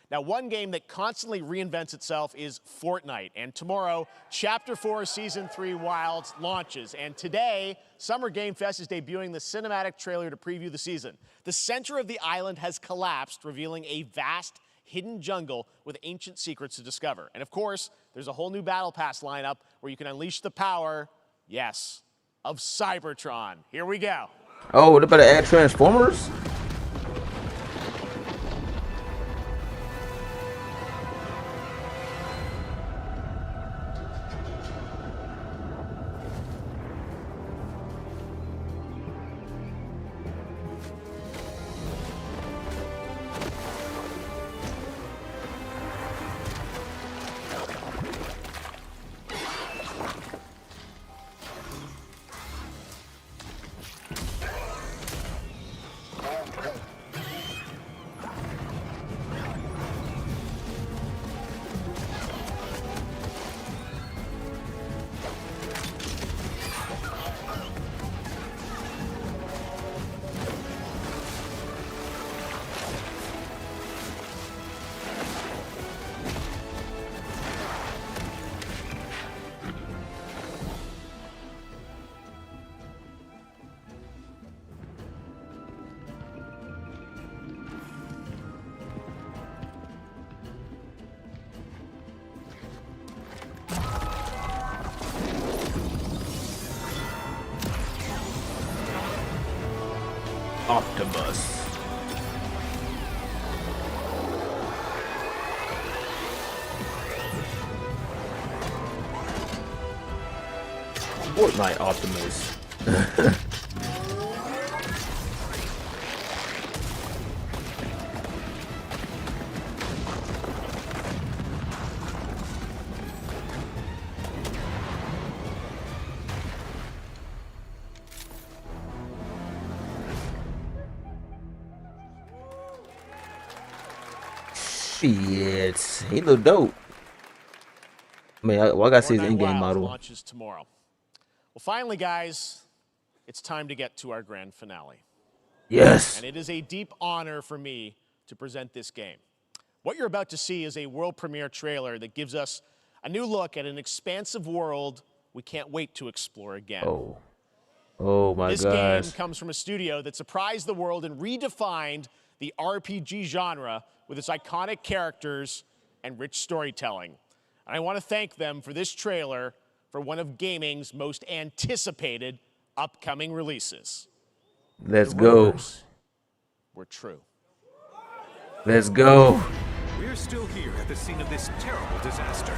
Now, one game that constantly reinvents itself is Fortnite, and tomorrow, Chapter 4 Season 3 Wilds launches, and today, Summer Game Fest is debuting the cinematic trailer to preview the season. The center of the island has collapsed, revealing a vast, hidden jungle with ancient secrets to discover. And of course, there's a whole new Battle Pass lineup where you can unleash the power, yes, of Cybertron. Here we go. Oh, they better add Transformers? Optimus. Fortnite Optimus. Shit, he look dope. I mean, I gotta see his Fortnite in-game Wilds model. launches tomorrow. Well, finally, guys, it's time to get to our grand finale. Yes. And it is a deep honor for me to present this game. What you're about to see is a world premiere trailer that gives us a new look at an expansive world we can't wait to explore again. Oh my This gosh. game comes from a studio that surprised the world and redefined the RPG genre with its iconic characters and rich storytelling. And I want to thank them for this trailer for one of gaming's most anticipated upcoming releases. Let's The go. rumors were true. Let's go. We're still here at the scene of this terrible disaster,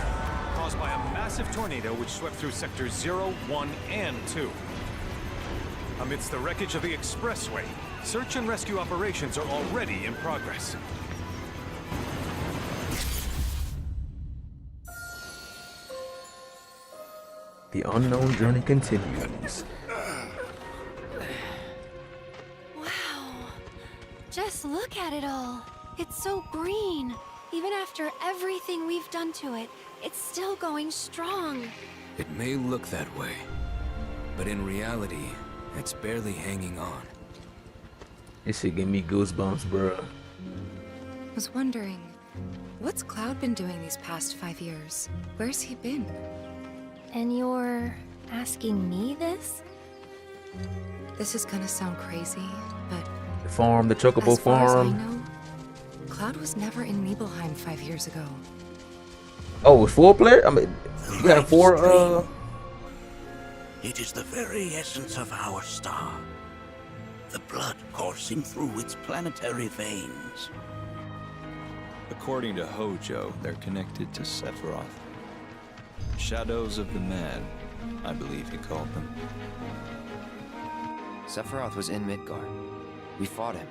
caused by a massive tornado which swept through sectors 0, 1, and 2. Amidst the wreckage of the expressway, search and rescue operations are already in progress. The unknown journey continues. Wow. Just look at it all. It's so green. Even after everything we've done to it, it's still going strong. It may look that way, but in reality, it's barely hanging on. This shit give me goosebumps, bro. Was wondering, what's Cloud been doing these past 5 years? Where's he been? And you're asking me this? This is gonna sound crazy, but The farm, the Chocobo as far as I farm. know, Cloud was never in Nibelheim 5 years ago. Oh, it's 4 player? I mean, we got 4, It is the very essence of our star. The blood coursing through its planetary veins. According to Hojo, they're connected to Sephiroth. Shadows of the Man, I believe he called them. Sephiroth was in Midgard. We fought him.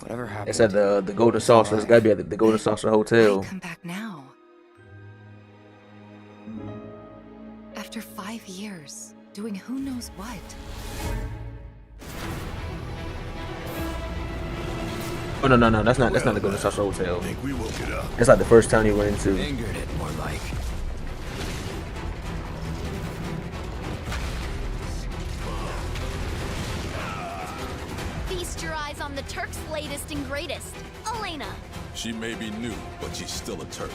Whatever happened? It's at the Golden Saucer. It's gotta be at the Golden Saucer Hotel. Come back now. After 5 years, doing who knows what. Oh no, that's not the Golden Saucer Hotel. Think we woke it up. It's like the first town he went into. Fingered it, more like. Feast your eyes on the Turk's latest and greatest, Elena. She may be new, but she's still a Turk.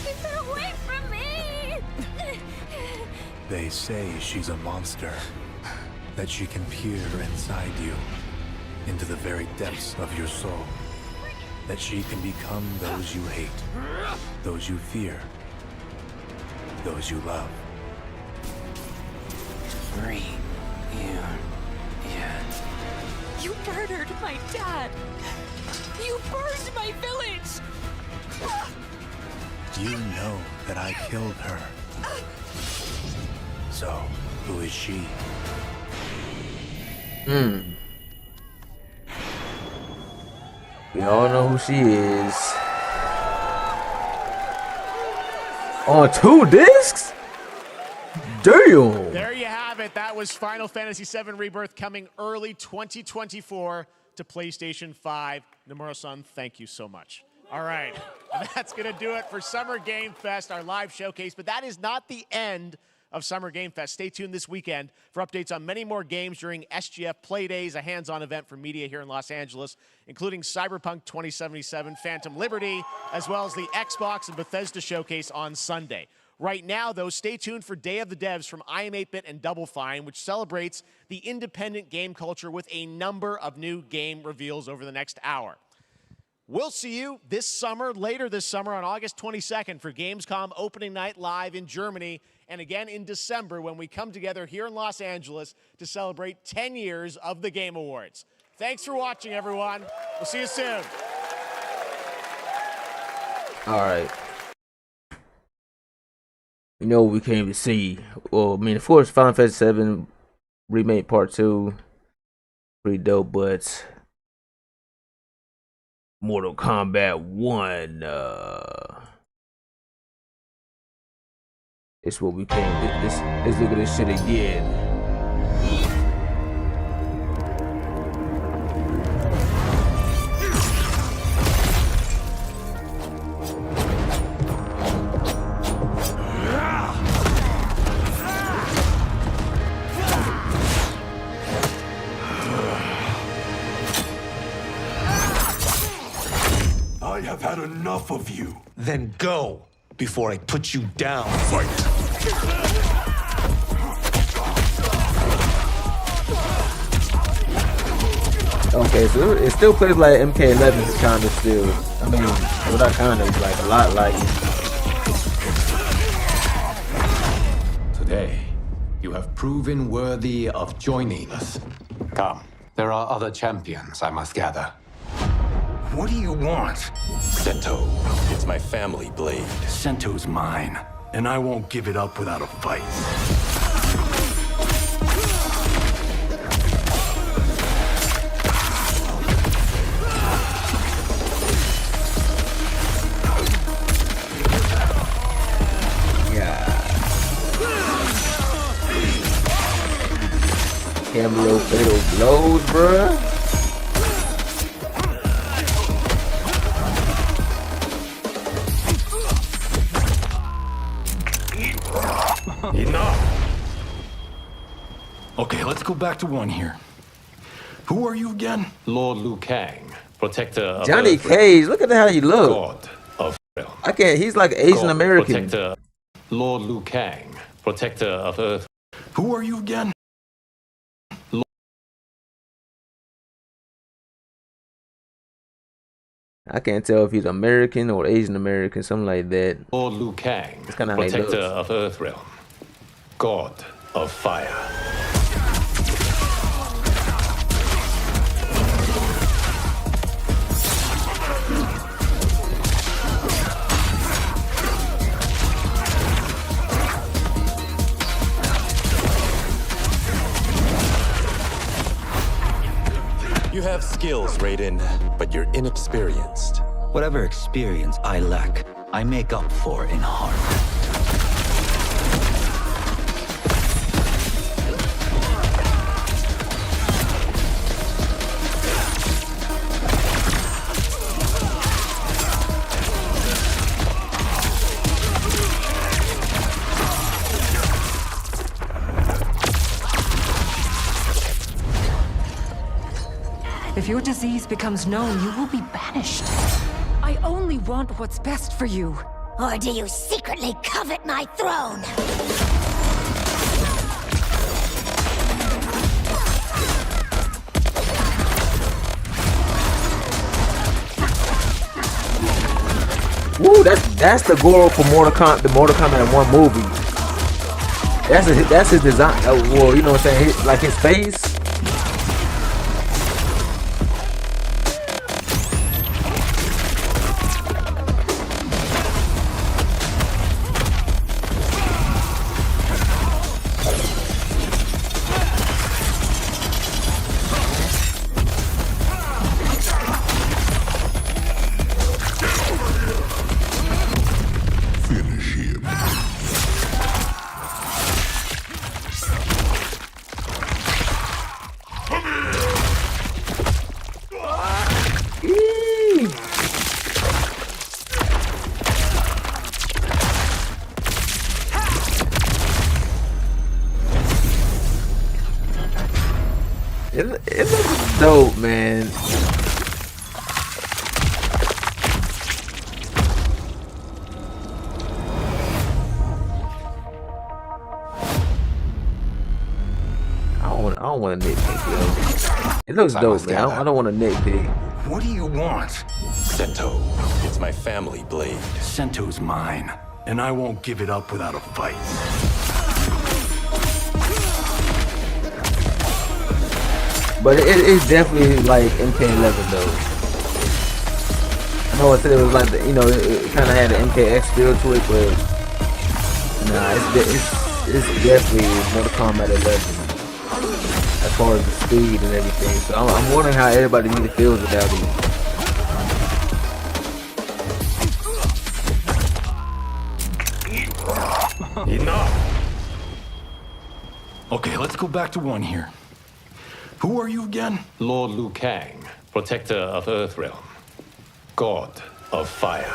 Keep her away from me! They say she's a monster. That she can peer inside you, into the very depths of your soul. That she can become those you hate, those you fear, those you love. You murdered my dad! You burned my village! You know that I killed her. So, who is she? We all know who she is. On 2 discs? Damn. There you have it. That was Final Fantasy VII Rebirth coming early 2024 to PlayStation 5. Nomura-san, thank you so much. All right, that's going to do it for Summer Game Fest, our live showcase. But that is not the end of Summer Game Fest. Stay tuned this weekend for updates on many more games during SGF Play Days, a hands-on event for media here in Los Angeles, including Cyberpunk 2077, Phantom Liberty, as well as the Xbox and Bethesda showcase on Sunday. Right now, though, stay tuned for Day of the Devs from iam8bit and Double Fine, which celebrates the independent game culture with a number of new game reveals over the next hour. We'll see you this summer, later this summer on August 22nd for Gamescom opening night live in Germany, and again in December when we come together here in Los Angeles to celebrate 10 years of the Game Awards. Thanks for watching, everyone. We'll see you soon. All right. You know what we came to see? Well, I mean, of course, Final Fantasy VII Remake Part 2, pretty dope, but Mortal Kombat 1, it's what we came. Let's look at this shit again. I have had enough of you. Then go, before I put you down. Fight! Okay, so it still plays like MK11 kind of still. I mean, well, not kind of, like a lot like it. Today, you have proven worthy of joining us. Come, there are other champions I must gather. What do you want? Sento, it's my family blade. Sento's mine, and I won't give it up without a fight. Cameo fatal blows, bruh. Enough! Okay, let's go back to 1 here. Who are you again? Lord Liu Kang, protector of Johnny Earthrealm. Cage, look at how he look. God of Realm. I can't. He's like Asian American. Protector. Lord Liu Kang, protector of Earth. Who are you again? I can't tell if he's American or Asian American, something like that. Lord Liu Kang, That's kind of how he protector looks. of Earthrealm. God of Fire. You have skills, Raiden, but you're inexperienced. Whatever experience I lack, I make up for in heart. If your disease becomes known, you will be banished. I only want what's best for you. Or do you secretly covet my throne? Woo, that's the Goro for Mortal Kombat 1 movie. That's his design. Well, you know what I'm saying? Like his face. It looks dope, man. I don't want to nitpick, yo. It looks dope, man. I don't want to nitpick. What do you want? Sento, it's my family blade. Sento's mine, and I won't give it up without a fight. But it's definitely like MK11 though. I know I said it was like the, you know, it kind of had an MKX feel to it, but nah, it's definitely Mortal Kombat 11 as far as the speed and everything. So I'm wondering how everybody really feels about it. Enough! Okay, let's go back to one here. Who are you again? Lord Liu Kang, protector of Earthrealm. God of Fire.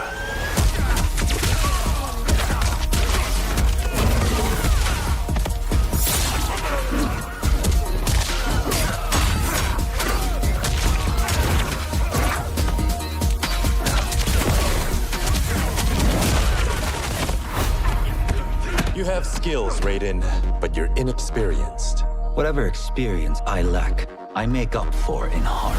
You have skills, Raiden, but you're inexperienced. Whatever experience I lack, I make up for in heart.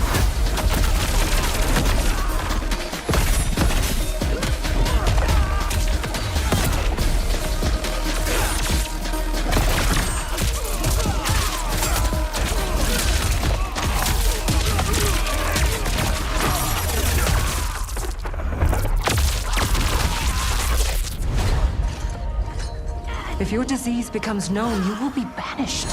If your disease becomes known, you will be banished.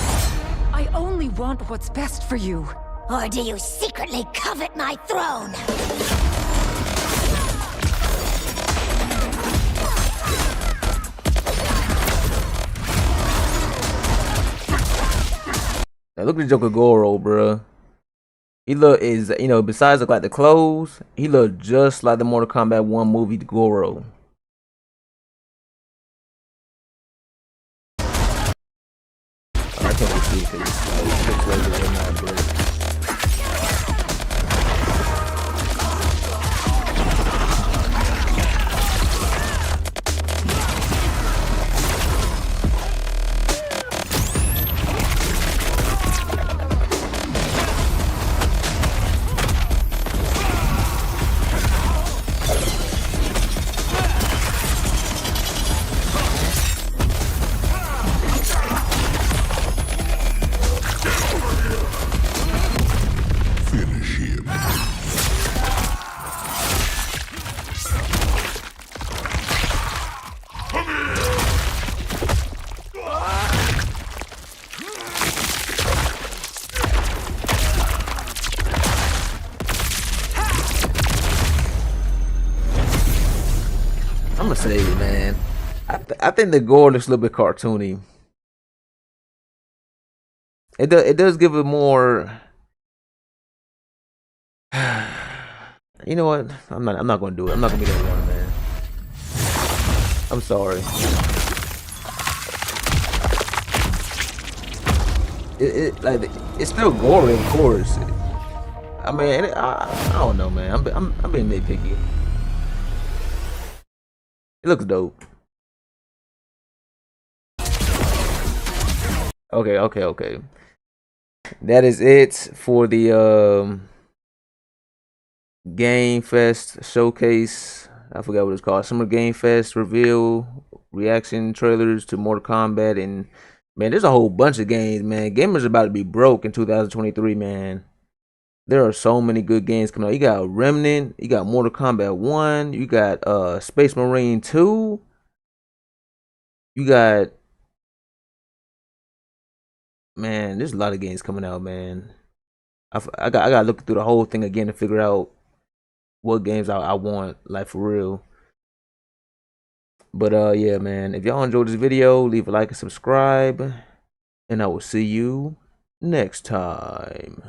I only want what's best for you. Or do you secretly covet my throne? Now look at Joker Goro, bruh. He look is, you know, besides look like the clothes, he look just like the Mortal Kombat 1 movie Goro. I can't see it because it's like 6 layers in my brain. gonna say it, man. I think the gore looks a little bit cartoony. It does give it more. You know what? I'm not gonna do it. I'm not gonna be that one, man. I'm sorry. It's still gory, of course. I mean, I don't know, man. I'm being nitpicky. It looks dope. Okay. That is it for the Game Fest showcase. I forgot what it's called. Summer Game Fest reveal reaction trailers to Mortal Kombat, and man, there's a whole bunch of games, man. Gamers are about to be broke in 2023, man. There are so many good games coming out. You got Remnant, you got Mortal Kombat 1, you got Space Marine 2, you got, man, there's a lot of games coming out, man. I gotta look through the whole thing again to figure out what games I want, like, for real. But yeah, man, if y'all enjoyed this video, leave a like and subscribe, and I will see you next time.